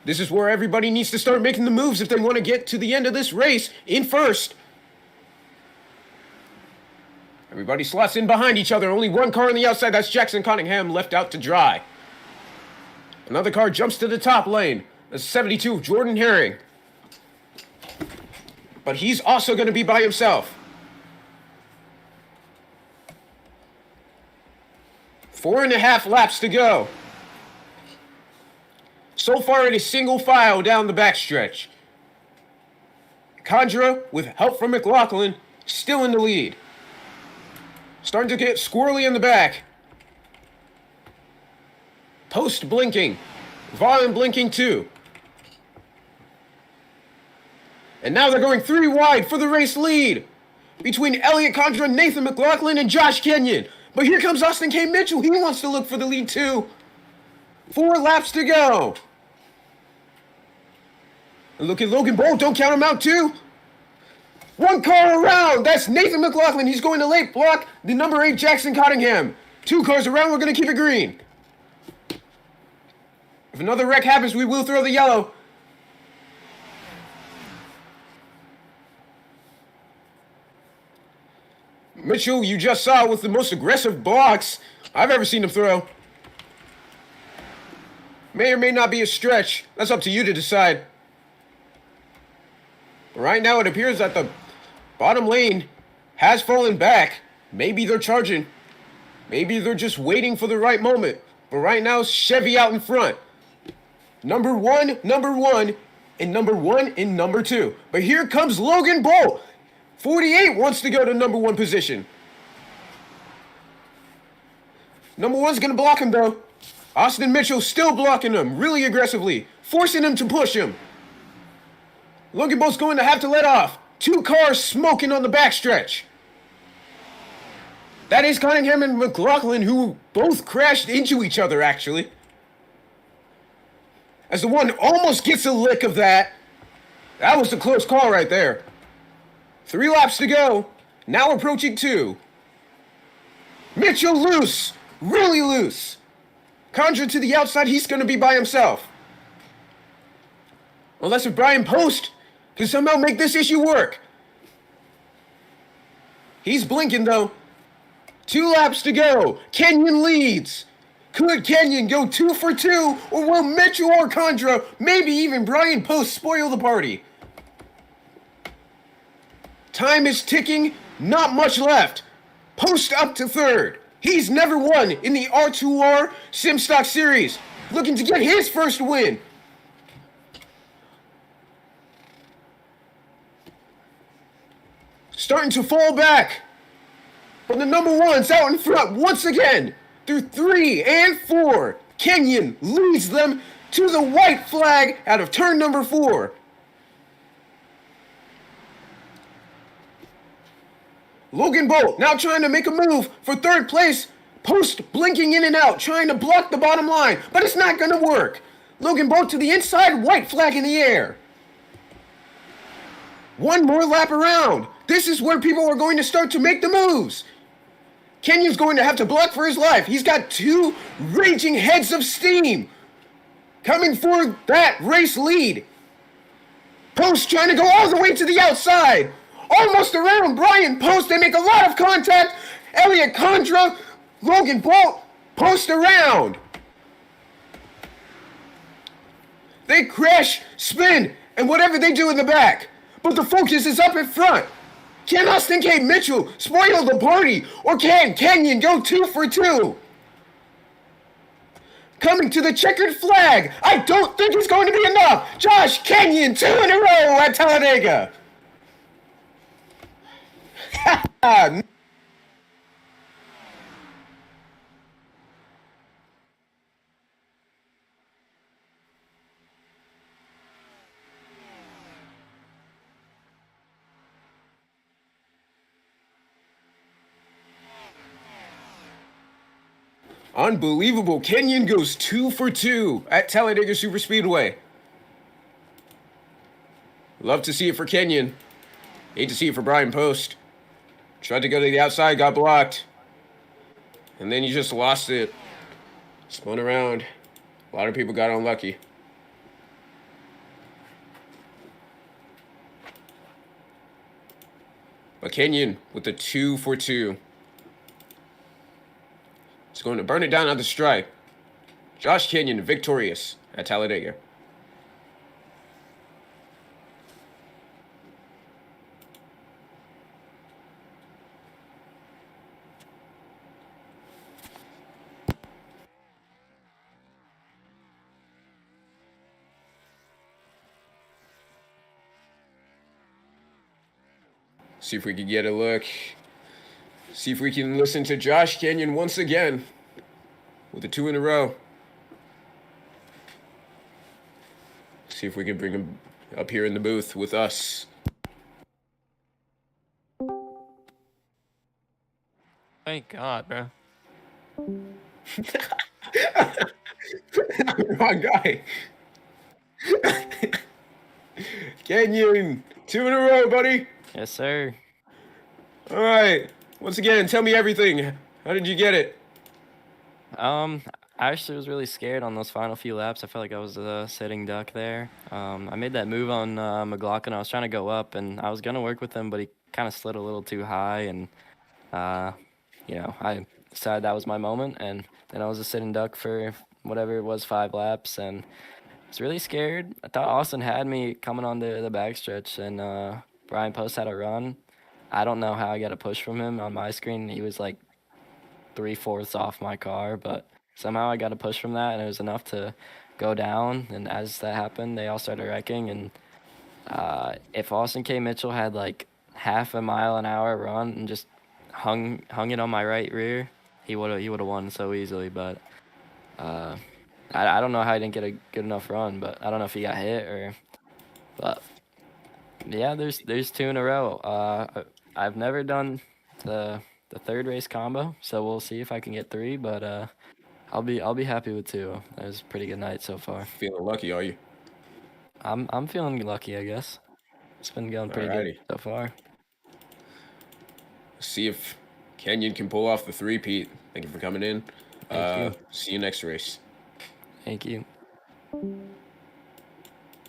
This is where everybody needs to start making the moves if they want to get to the end of this race in first. Everybody slots in behind each other. Only one car on the outside. That's Jackson Cunningham left out to dry. Another car jumps to the top lane. That's 72, Jordan Herring. But he's also going to be by himself. 4.5 laps to go. So far, it is single file down the backstretch. Condra, with help from McLaughlin, still in the lead. Starting to get squirrely in the back. Post blinking. Vaughn blinking too. And now they're going 3 wide for the race lead. Between Elliott Condra, Nathan McLaughlin, and Josh Kenyon. But here comes Austin K. Mitchell. He wants to look for the lead too. 4 laps to go. And look at Logan Bolt. Don't count him out too. 1 car around. That's Nathan McLaughlin. He's going to late block the number 8 Jackson Cottingham. 2 cars around. We're going to keep it green. If another wreck happens, we will throw the yellow. Mitchell, you just saw with the most aggressive blocks I've ever seen him throw. May or may not be a stretch. That's up to you to decide. Right now, it appears that the bottom lane has fallen back. Maybe they're charging. Maybe they're just waiting for the right moment. But right now, Chevy out in front. Number one, and number 1 in number 2. But here comes Logan Bolt. 48 wants to go to number 1 position. Number 1's going to block him, though. Austin Mitchell still blocking him really aggressively, forcing him to push him. Logan Bolt's going to have to let off. 2 cars smoking on the backstretch. That is Cunningham and McLaughlin, who both crashed into each other, actually. As the one almost gets a lick of that. That was a close call right there. 3 laps to go. Now approaching 2. Mitchell loose. Really loose. Condra to the outside. He's going to be by himself. Unless if Brian Post can somehow make this issue work. He's blinking, though. 2 laps to go. Kenyon leads. Could Kenyon go 2 for 2, or will Mitchell or Condra, maybe even Brian Post, spoil the party? Time is ticking, not much left. Post up to 3rd. He's never won in the R2R SIMSTOCK series, looking to get his first win. Starting to fall back. But the number 1's out in front once again. Through 3 and 4, Kenyon leads them to the white flag out of turn number 4. Logan Bolt now trying to make a move for 3rd place. Post blinking in and out, trying to block the bottom line, but it's not going to work. Logan Bolt to the inside, white flag in the air. 1 more lap around. This is where people are going to start to make the moves. Kenyon's going to have to block for his life. He's got 2 raging heads of steam coming for that race lead. Post trying to go all the way to the outside. Almost around Brian Post. They make a lot of contact. Elliott Condra, Logan Bolt, Post around. They crash, spin, and whatever they do in the back. But the focus is up in front. Can Austin K. Mitchell spoil the party, or can Kenyon go 2 for 2? Coming to the checkered flag. I don't think it's going to be enough. Josh Kenyon, 2 in a row at Talladega. Unbelievable. Kenyon goes 2 for 2 at Talladega Superspeedway. Love to see it for Kenyon. Hate to see it for Brian Post. Tried to go to the outside, got blocked. And then you just lost it. Spun around. A lot of people got unlucky. But Kenyon with the 2 for 2. He's going to burn it down at the stripe. Josh Kenyon victorious at Talladega. See if we can get a look. See if we can listen to Josh Kenyon once again with the 2 in a row. See if we can bring him up here in the booth with us. Thank God, bro. Wrong guy. Kenyon, 2 in a row, buddy. Yes, sir. All right. Once again, tell me everything. How did you get it? I actually was really scared on those final few laps. I felt like I was a sitting duck there. I made that move on McLaughlin. I was trying to go up, and I was gonna work with him, but he kind of slid a little too high, and I decided that was my moment, and then I was a sitting duck for whatever it was, 5 laps, and I was really scared. I thought Austin had me coming onto the backstretch, and Brian Post had a run. I don't know how I got a push from him on my screen. He was like 3/4 off my car, but somehow I got a push from that, and it was enough to go down. And as that happened, they all started wrecking. And if Austin K. Mitchell had like half a mile an hour run and just hung it on my right rear, he would have won so easily. But I don't know how he didn't get a good enough run, but I don't know if he got hit or. But yeah, there's 2 in a row. I've never done the 3rd race combo, so we'll see if I can get 3. But I'll be happy with 2. It was a pretty good night so far. Feeling lucky, are you? I'm feeling lucky, I guess. It's been going pretty Alrighty. good so far. See if Kenyon can pull off the 3-peat. Thank you for coming in. Thank you. See you next race. Thank you.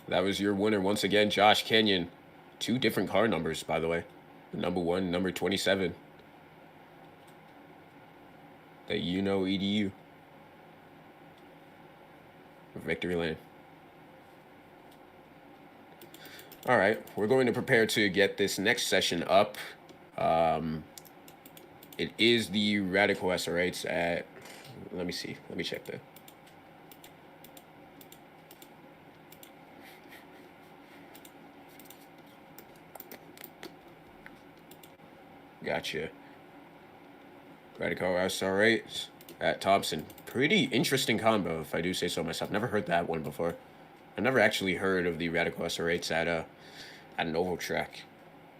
That was your winner once again, Josh Kenyon. 2 different car numbers, by the way. Number 1, number 27. The EDU. Victory Lane. All right, we're going to prepare to get this next session up. It is the Radical SR8s at, let me see, let me check that. Gotcha. Radical SR8s at Thompson. Pretty interesting combo, if I do say so myself. Never heard that one before. I've never actually heard of the Radical SR8s at an oval track.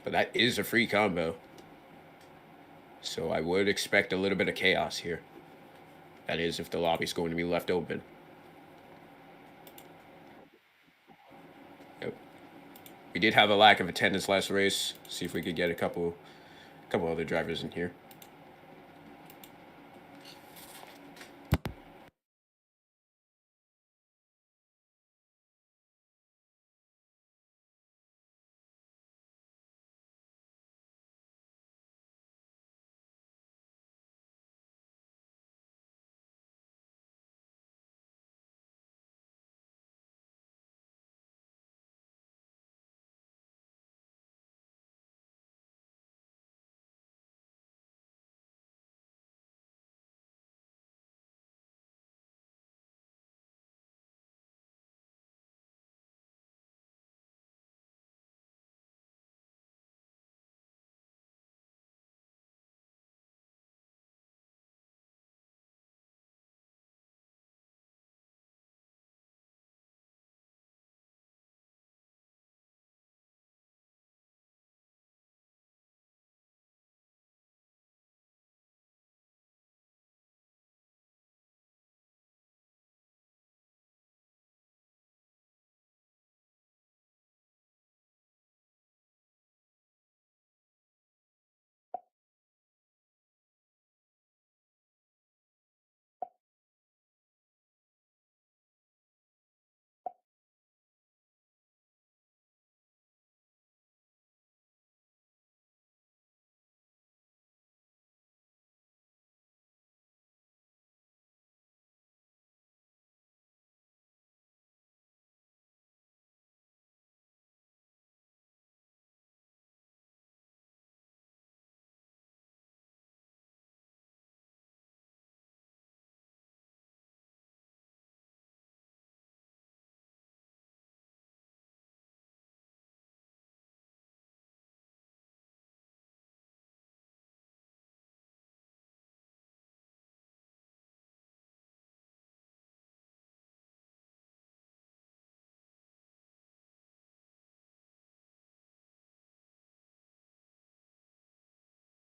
But that is a free combo. So I would expect a little bit of chaos here. That is if the lobby's going to be left open. Yep. We did have a lack of attendance last race. See if we could get a couple other drivers in here.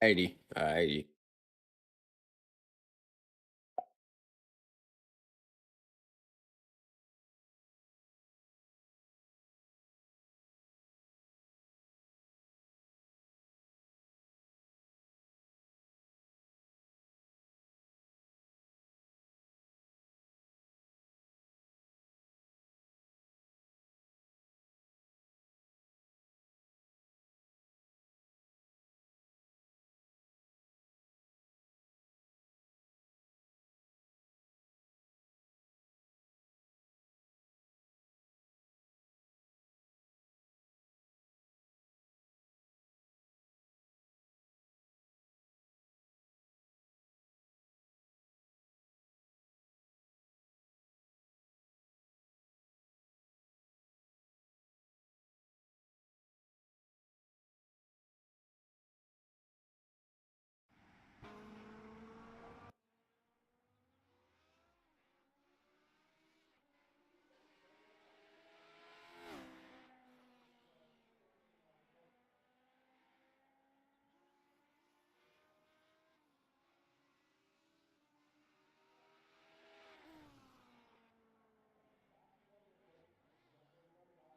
80. 80.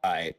All right.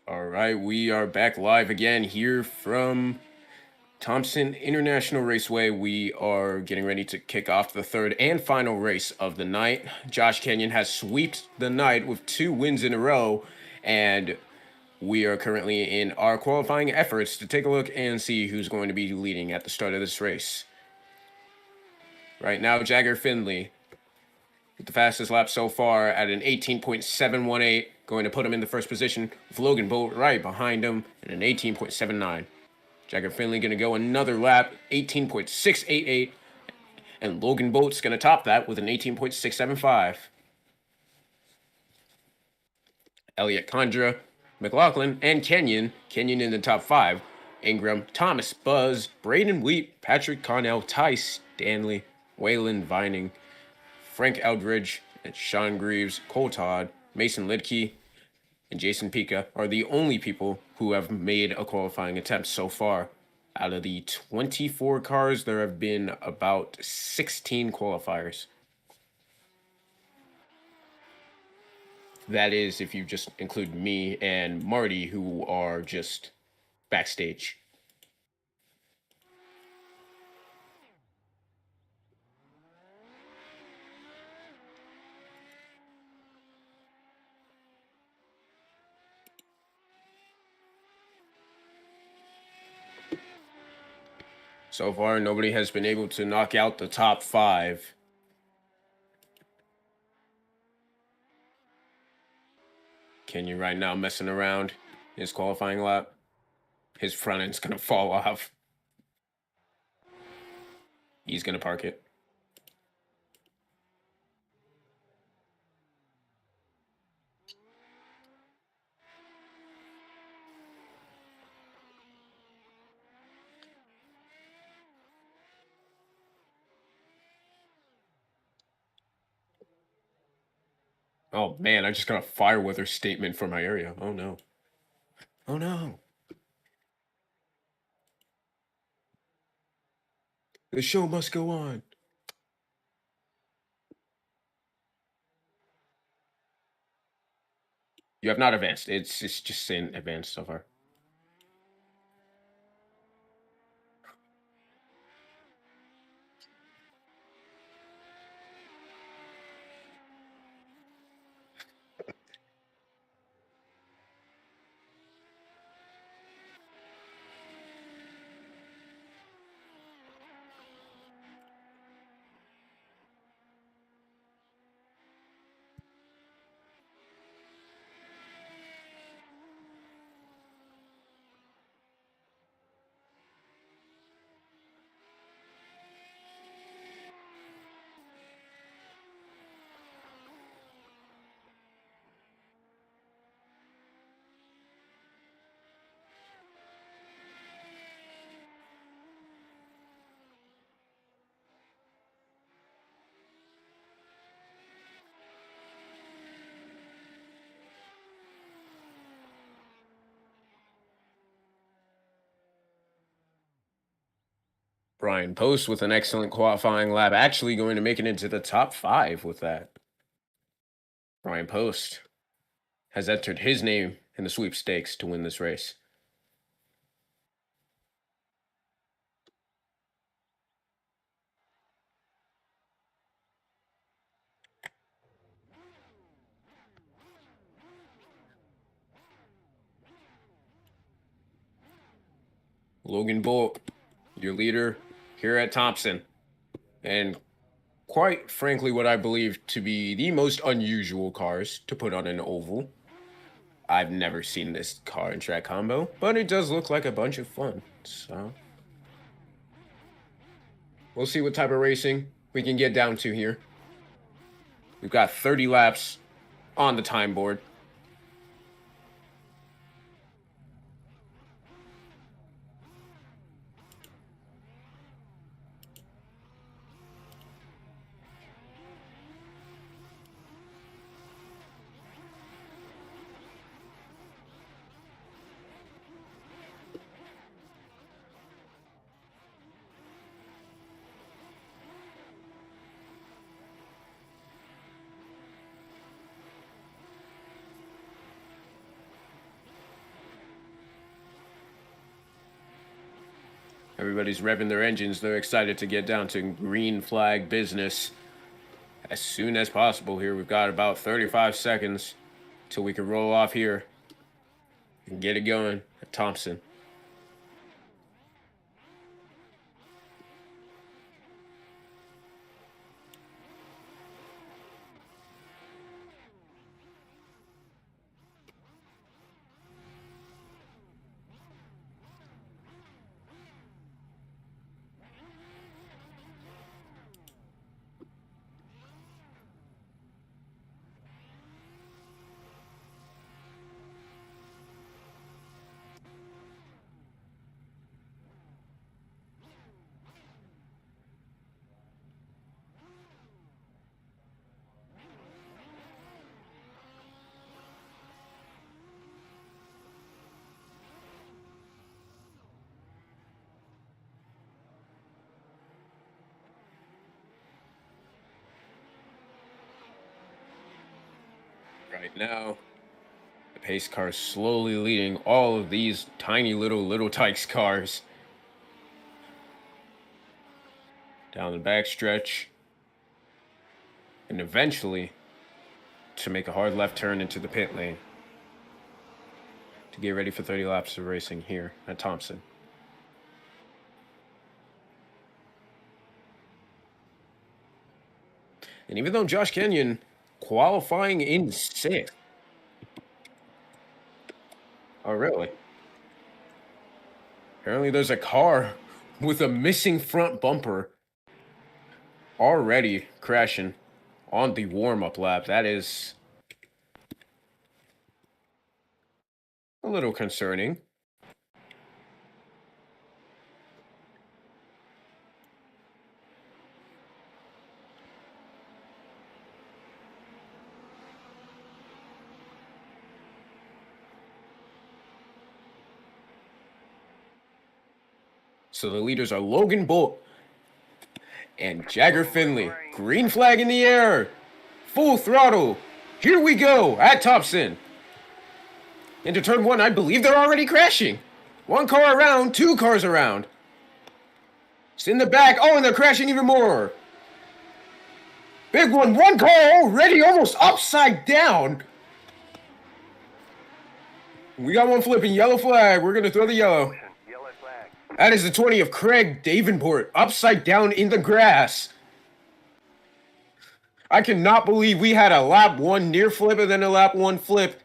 All right, we are back live again here from Thompson International Raceway. We are getting ready to kick off the third and final race of the night. Josh Kenyon has swept the night with 2 wins in a row, and we are currently in our qualifying efforts to take a look and see who's going to be leading at the start of this race. Right now, Jagger Finley with the fastest lap so far at an 18.718, going to put him in the first position, with Logan Bolt right behind him at an 18.79. Jagger Finley going to go another lap, 18.688, and Logan Bolt's going to top that with an 18.675. Elliott Condra, McLaughlin, and Kenyon in the top 5. Ingram, Thomas, Buzz, Braden Wheat, Patrick Connell, Ty Stanley, Waylon Vining, Frank Eldridge, and Sean Greaves, Cole Todd, Mason Lidke, and Jason Pika are the only people who have made a qualifying attempt so far. Out of the 24 cars, there have been about 16 qualifiers. That is if you just include me and Marty, who are just backstage. So far, nobody has been able to knock out the top 5. Kenyon right now messing around his qualifying lap. His front end's going to fall off. He's going to park it. Oh man, I just got a fire weather statement for my area. Oh no. Oh no. The show must go on. You have not advanced. It's just saying advanced so far. Brian Post with an excellent qualifying lap, actually going to make it into the top 5 with that. Brian Post has entered his name in the sweepstakes to win this race. Logan Bolt, your leader here at Thompson. And quite frankly, what I believe to be the most unusual cars to put on an oval. I've never seen this car and track combo, but it does look like a bunch of fun. So we'll see what type of racing we can get down to here. We've got 30 laps on the time board. Everybody's revving their engines. They're excited to get down to green flag business as soon as possible here. We've got about 35 seconds till we can roll off here and get it going at Thompson. Right now, the pace car is slowly leading all of these tiny little Tykes cars down the back stretch, and eventually to make a hard left turn into the pit lane to get ready for 30 laps of racing here at Thompson. And even though Josh Kenyon qualifying in 6th. Oh, really? Apparently there's a car with a missing front bumper already crashing on the warm-up lap. That is a little concerning. So the leaders are Logan Bolt and Jagger Finley. Green flag in the air. Full throttle. Here we go at Thompson. Into turn 1, I believe they're already crashing. 1 car around, 2 cars around. It's in the back. Oh, and they're crashing even more. Big one. 1 car already almost upside down. We got one flipping. Yellow flag. We're going to throw the yellow. Yellow flag. That is the 20 of Craig Davenport, upside down in the grass. I cannot believe we had a lap 1 near flip and then a lap 1 flip.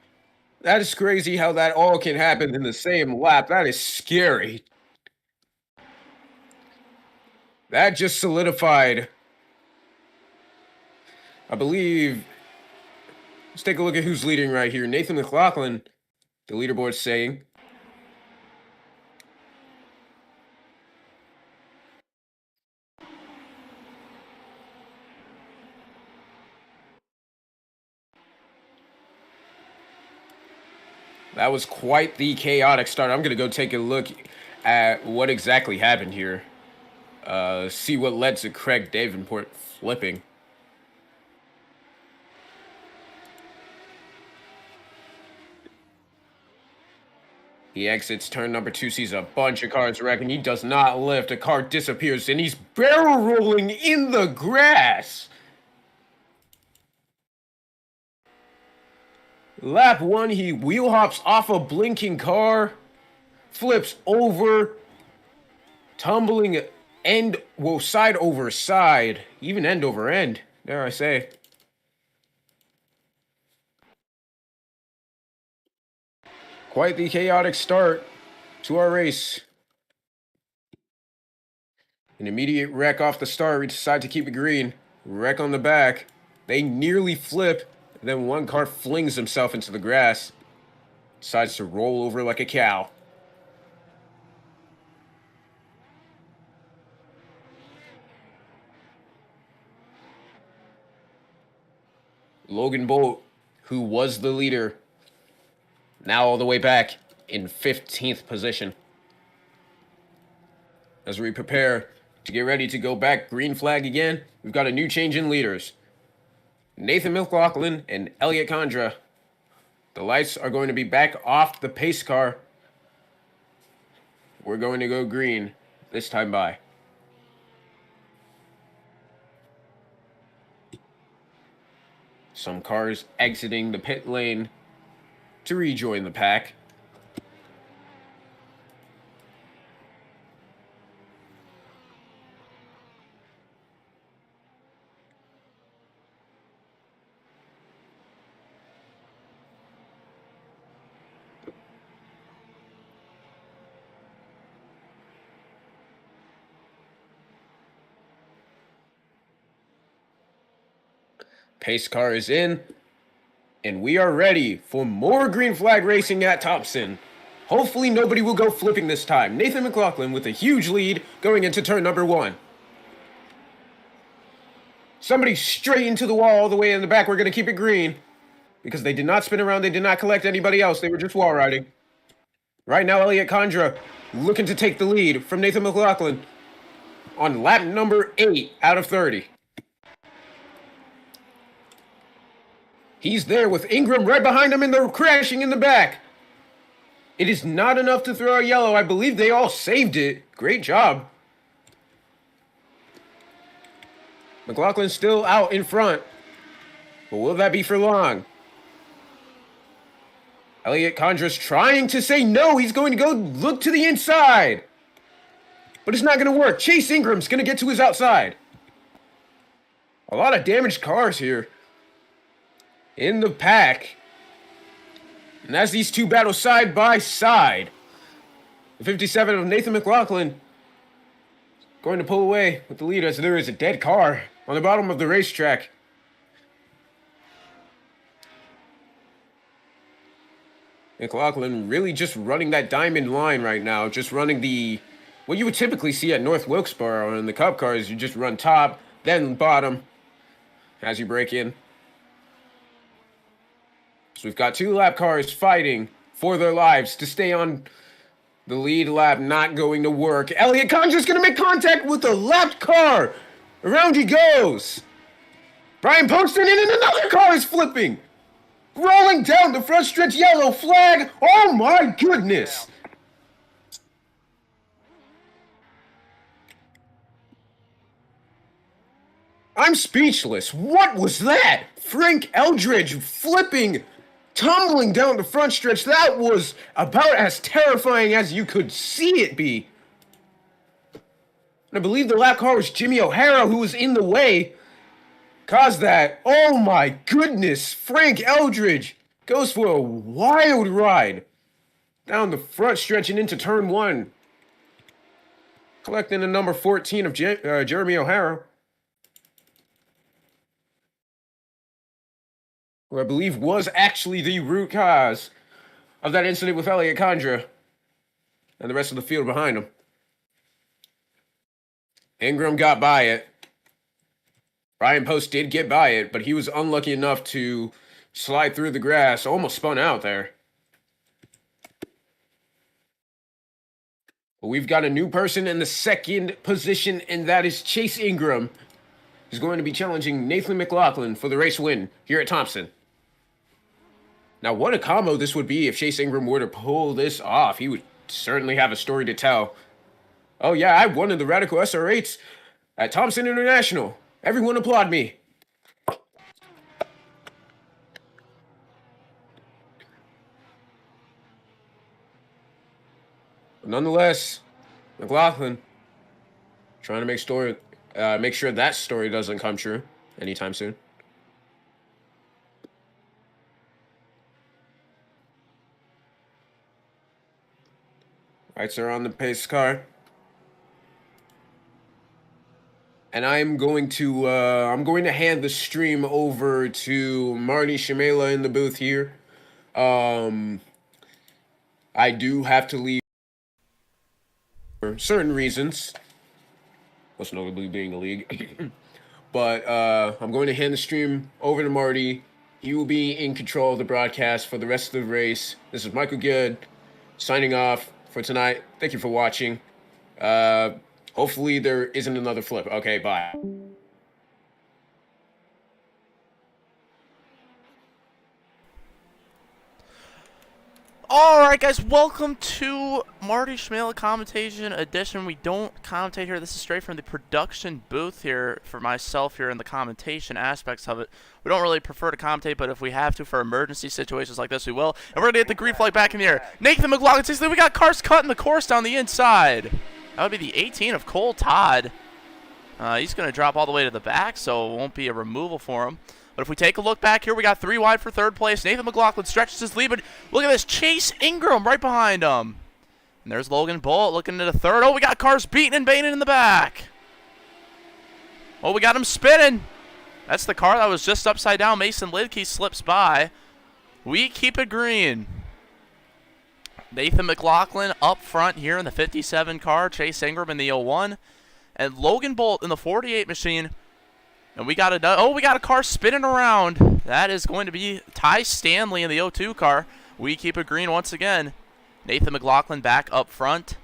That is crazy how that all can happen in the same lap. That is scary. That just solidified, I believe. Let's take a look at who's leading right here. Nathan McLaughlin, the leaderboard's saying. That was quite the chaotic start. I'm going to go take a look at what exactly happened here. See what led to Craig Davenport flipping. He exits turn number 2, sees a bunch of cars wrecking. He does not lift. A car disappears, and he's barrel rolling in the grass. Lap 1, he wheel hops off a blinking car, flips over, tumbling side over side, even end over end, dare I say. Quite the chaotic start to our race. An immediate wreck off the start. We decide to keep it green. Wreck on the back. They nearly flip. And then 1 car flings himself into the grass. Decides to roll over like a cow. Logan Bolt, who was the leader, now all the way back in 15th position. As we prepare to get ready to go back green flag again, we've got a new change in leaders. Nathan McLaughlin and Elliot Condra. The lights are going to be back off the pace car. We're going to go green. this time by. Some cars exiting the pit lane to rejoin the pack. Pace car is in, and we are ready for more green flag racing at Thompson. Hopefully nobody will go flipping this time. Nathan McLaughlin with a huge lead going into turn number 1. Somebody straight into the wall all the way in the back. We're going to keep it green because they did not spin around. They did not collect anybody else. They were just wall riding. Right now, Elliot Condra looking to take the lead from Nathan McLaughlin on lap number 8 out of 30. He's there with Ingram right behind him, and they're crashing in the back. It is not enough to throw a yellow. I believe they all saved it. Great job. McLaughlin's still out in front. But will that be for long? Elliot Condra's trying to say no. He's going to go look to the inside. But it's not going to work. Chase Ingram's going to get to his outside. A lot of damaged cars here in the pack. And as these two battle side by side, the 57 of Nathan McLaughlin going to pull away with the lead as there is a dead car on the bottom of the racetrack. McLaughlin really just running that diamond line right now, just running what you would typically see at North Wilkesboro in the Cup cars. You just run top, then bottom as you break in. So we've got 2 lap cars fighting for their lives to stay on the lead lap. Not going to work. Elliot Condra's going to make contact with the lapped car. Around he goes. Brian Poston in, and another car is flipping. Rolling down the front stretch, yellow flag. Oh my goodness. I'm speechless. What was that? Frank Eldridge flipping, tumbling down the front stretch. That was about as terrifying as you could see it be. And I believe the lap car was Jimmy O'Hara, who was in the way. Caused that. Oh my goodness. Frank Eldridge goes for a wild ride down the front stretch and into turn 1. Collecting the number 14 of Jeremy O'Hara, who I believe was actually the root cause of that incident with Elliot Condra and the rest of the field behind him. Ingram got by it. Ryan Post did get by it, but he was unlucky enough to slide through the grass, almost spun out there. But we've got a new person in the second position, and that is Chase Ingram, who's going to be challenging Nathan McLaughlin for the race win here at Thompson. Now, what a combo this would be if Chase Ingram were to pull this off. He would certainly have a story to tell. Oh yeah, I won in the Radical SR8s at Thompson International. Everyone applaud me. But nonetheless, McLaughlin trying to make sure that story doesn't come true anytime soon. Lights are on the pace car. And I'm going to hand the stream over to Marty Cmejla in the booth here. I do have to leave for certain reasons, most notably being a league. But I'm going to hand the stream over to Marty. He will be in control of the broadcast for the rest of the race. This is Michael Good signing off for tonight. Thank you for watching. Hopefully there isn't another flip. Okay, bye. Alright guys, welcome to Marty Cmejla Commentation Edition. We don't commentate here. This is straight from the production booth here for myself here in the commentation aspects of it. We don't really prefer to commentate, but if we have to for emergency situations like this, we will. And we're going to get the green flag back in the air. Nathan McLaughlin, seriously, we got cars cutting the course down the inside. That would be the 18 of Cole Todd. He's going to drop all the way to the back, so it won't be a removal for him. But if we take a look back here, we got 3 wide for third place. Nathan McLaughlin stretches his lead, but look at this. Chase Ingram right behind him. And there's Logan Bolt looking into third. Oh, we got cars beating and baiting in the back. Oh, we got him spinning. That's the car that was just upside down. Mason Lidke slips by. We keep it green. Nathan McLaughlin up front here in the 57 car. Chase Ingram in the 01. And Logan Bolt in the 48 machine. And we got a car spinning around. That is going to be Ty Stanley in the 02 car. We keep it green once again. Nathan McLaughlin back up front.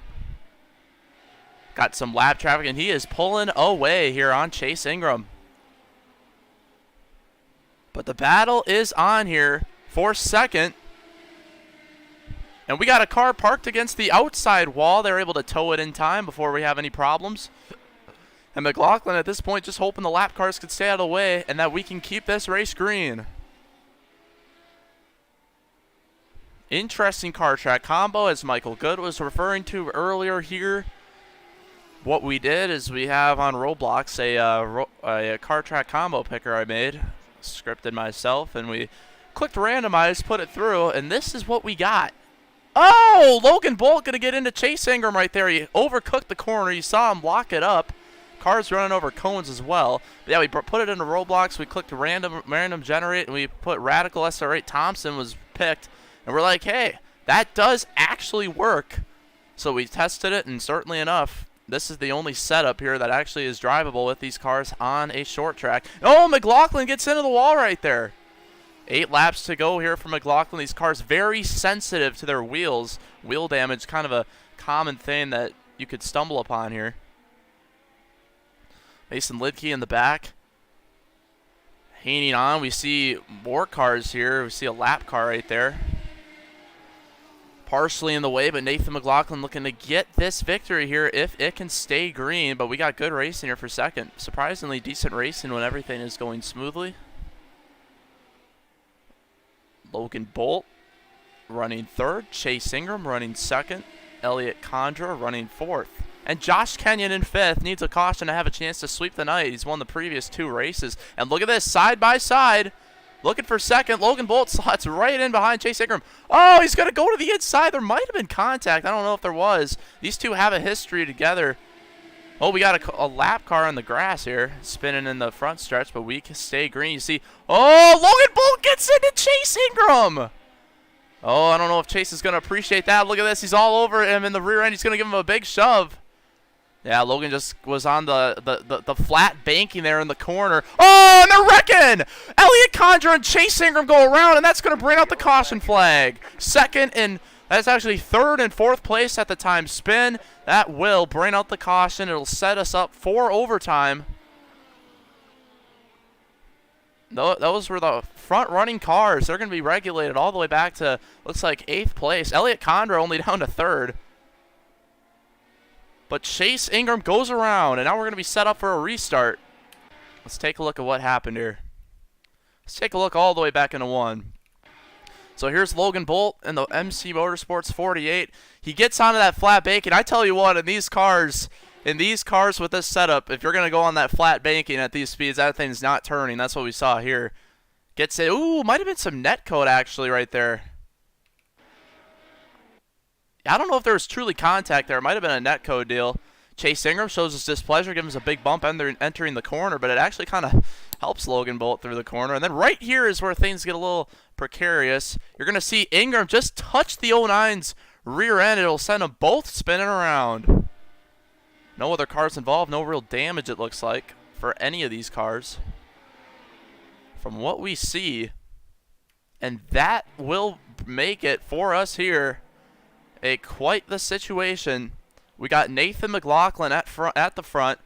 Got some lap traffic, and he is pulling away here on Chase Ingram. But the battle is on here for second. And we got a car parked against the outside wall. They're able to tow it in time before we have any problems. And McLaughlin at this point just hoping the lap cars could stay out of the way and that we can keep this race green. Interesting car track combo, as Michael Good was referring to earlier here. What we did is we have on Roblox a car track combo picker I made, scripted myself, and we clicked randomize, put it through, and this is what we got. Oh, Logan Bolt going to get into Chase Ingram right there. He overcooked the corner. You saw him lock it up. Cars running over cones as well. But yeah, we put it into Roblox. We clicked random generate, and we put Radical SR8 Thompson was picked. And we're like, hey, that does actually work. So we tested it, and certainly enough, this is the only setup here that actually is drivable with these cars on a short track. Oh, McLaughlin gets into the wall right there. 8 laps to go here for McLaughlin. These cars very sensitive to their wheels. Wheel damage, kind of a common thing that you could stumble upon here. Mason Lidke in the back. Hanging on. We see more cars here. We see a lap car right there. Partially in the way, but Nathan McLaughlin looking to get this victory here if it can stay green. But we got good racing here for second. Surprisingly decent racing when everything is going smoothly. Logan Bolt running third. Chase Ingram running second. Elliott Condra running fourth. And Josh Kenyon in fifth needs a caution to have a chance to sweep the night. He's won the previous 2 races. And look at this, side by side. Looking for second. Logan Bolt slots right in behind Chase Ingram. Oh, he's going to go to the inside. There might have been contact. I don't know if there was. These two have a history together. Oh, we got a lap car on the grass here, spinning in the front stretch, but we can stay green. You see, oh, Logan Bolt gets into Chase Ingram. Oh, I don't know if Chase is going to appreciate that. Look at this. He's all over him in the rear end. He's going to give him a big shove. Yeah, Logan just was on the flat banking there in the corner. Oh, and they're wrecking! Elliott Condra and Chase Ingram go around, and that's going to bring out the caution flag. Second, and that's actually third and fourth place at the time spin. That will bring out the caution. It'll set us up for overtime. Those were the front-running cars. They're going to be regulated all the way back to, looks like, 8th place. Elliott Condra only down to 3rd. But Chase Ingram goes around, and now we're going to be set up for a restart. Let's take a look at what happened here. Let's take a look all the way back into 1. So here's Logan Bolt in the MC Motorsports 48. He gets onto that flat banking. I tell you what, in these cars with this setup, if you're going to go on that flat banking at these speeds, that thing's not turning. That's what we saw here. Gets it. Ooh, might have been some net code actually right there. I don't know if there was truly contact there. It might have been a netcode deal. Chase Ingram shows his displeasure, gives him a big bump entering the corner, but it actually kind of helps Logan Bolt through the corner. And then right here is where things get a little precarious. You're going to see Ingram just touch the 09's rear end. It'll send them both spinning around. No other cars involved. No real damage, it looks like, for any of these cars. From what we see. And that will make it for us here quite the situation. We got Nathan McLaughlin at the front.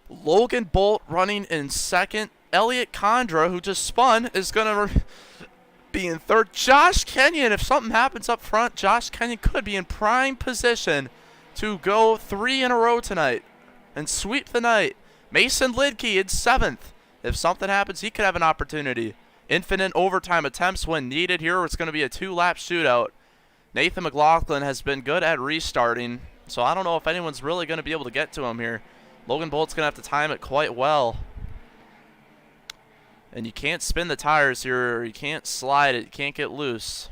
Logan Bolt running in second. Elliott Condra, who just spun, is going to being third. Josh Kenyon, if something happens up front, Josh Kenyon could be in prime position to go 3 in a row tonight and sweep the night. Mason Lidke in 7th. If something happens, he could have an opportunity. Infinite overtime attempts when needed here. It's going to be a 2-lap shootout. Nathan McLaughlin has been good at restarting, so I don't know if anyone's really going to be able to get to him here. Logan Bolt's going to have to time it quite well. And you can't spin the tires here, or you can't slide it, you can't get loose.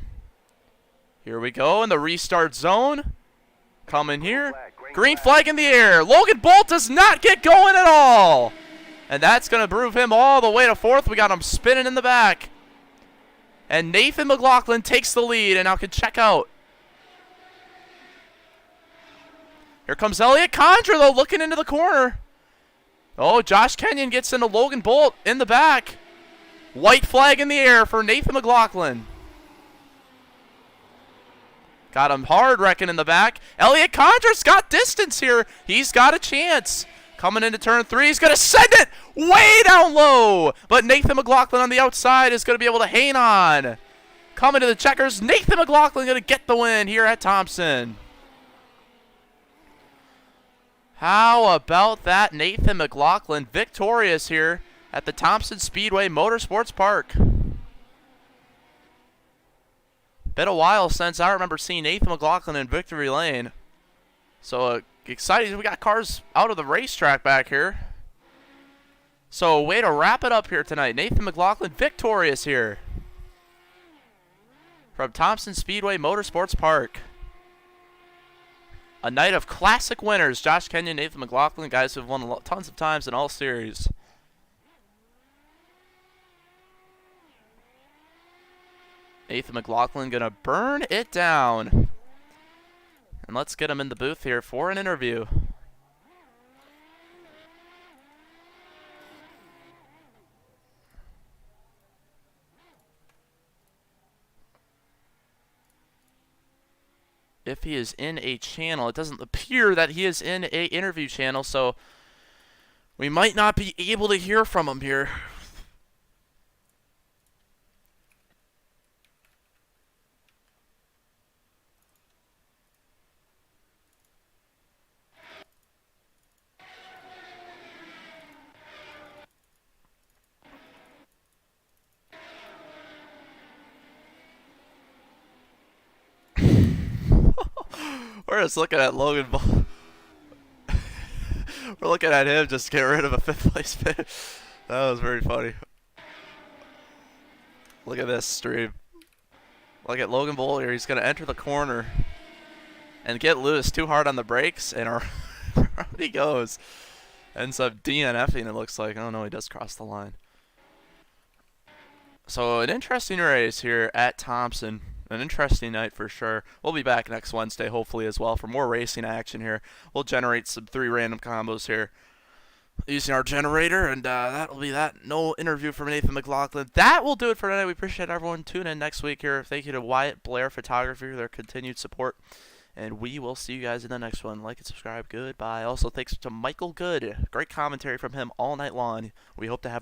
Here we go in the restart zone. Coming here. Green flag in the air. Logan Bolt does not get going at all. And that's going to move him all the way to 4th. We got him spinning in the back. And Nathan McLaughlin takes the lead and now can check out. Here comes Elliot Condra, though, looking into the corner. Oh, Josh Kenyon gets into Logan Bolt in the back. White flag in the air for Nathan McLaughlin. Got him hard wrecking in the back. Elliot Condra's got distance here. He's got a chance. Coming into turn 3, he's going to send it way down low. But Nathan McLaughlin on the outside is going to be able to hang on. Coming to the checkers, Nathan McLaughlin going to get the win here at Thompson. How about that? Nathan McLaughlin victorious here at the Thompson Speedway Motorsports Park. Been a while since I remember seeing Nathan McLaughlin in victory lane. So exciting. We got cars out of the racetrack back here. So way to wrap it up here tonight. Nathan McLaughlin victorious here from Thompson Speedway Motorsports Park. A night of classic winners. Josh Kenyon, Nathan McLaughlin, guys who have won tons of times in all series. Nathan McLaughlin gonna burn it down. And let's get him in the booth here for an interview. If he is in a channel, it doesn't appear that he is in a interview channel, so we might not be able to hear from him here. We're just looking at Logan Ball. We're looking at him just get rid of a 5th place finish. That was very funny. Look at this stream. Look at Logan Bull here. He's going to enter the corner and get loose too hard on the brakes, and around he goes. Ends up DNFing, it looks like. Oh no, he does cross the line. So an interesting race here at Thompson. An interesting night for sure. We'll be back next Wednesday, hopefully, as well, for more racing action here. We'll generate some 3 random combos here using our generator, and that will be that. No interview from Nathan McLaughlin. That will do it for tonight. We appreciate everyone tuning in next week here. Thank you to Wyatt Blair Photography for their continued support, and we will see you guys in the next one. Like and subscribe. Goodbye. Also, thanks to Michael Good. Great commentary from him all night long. We hope to have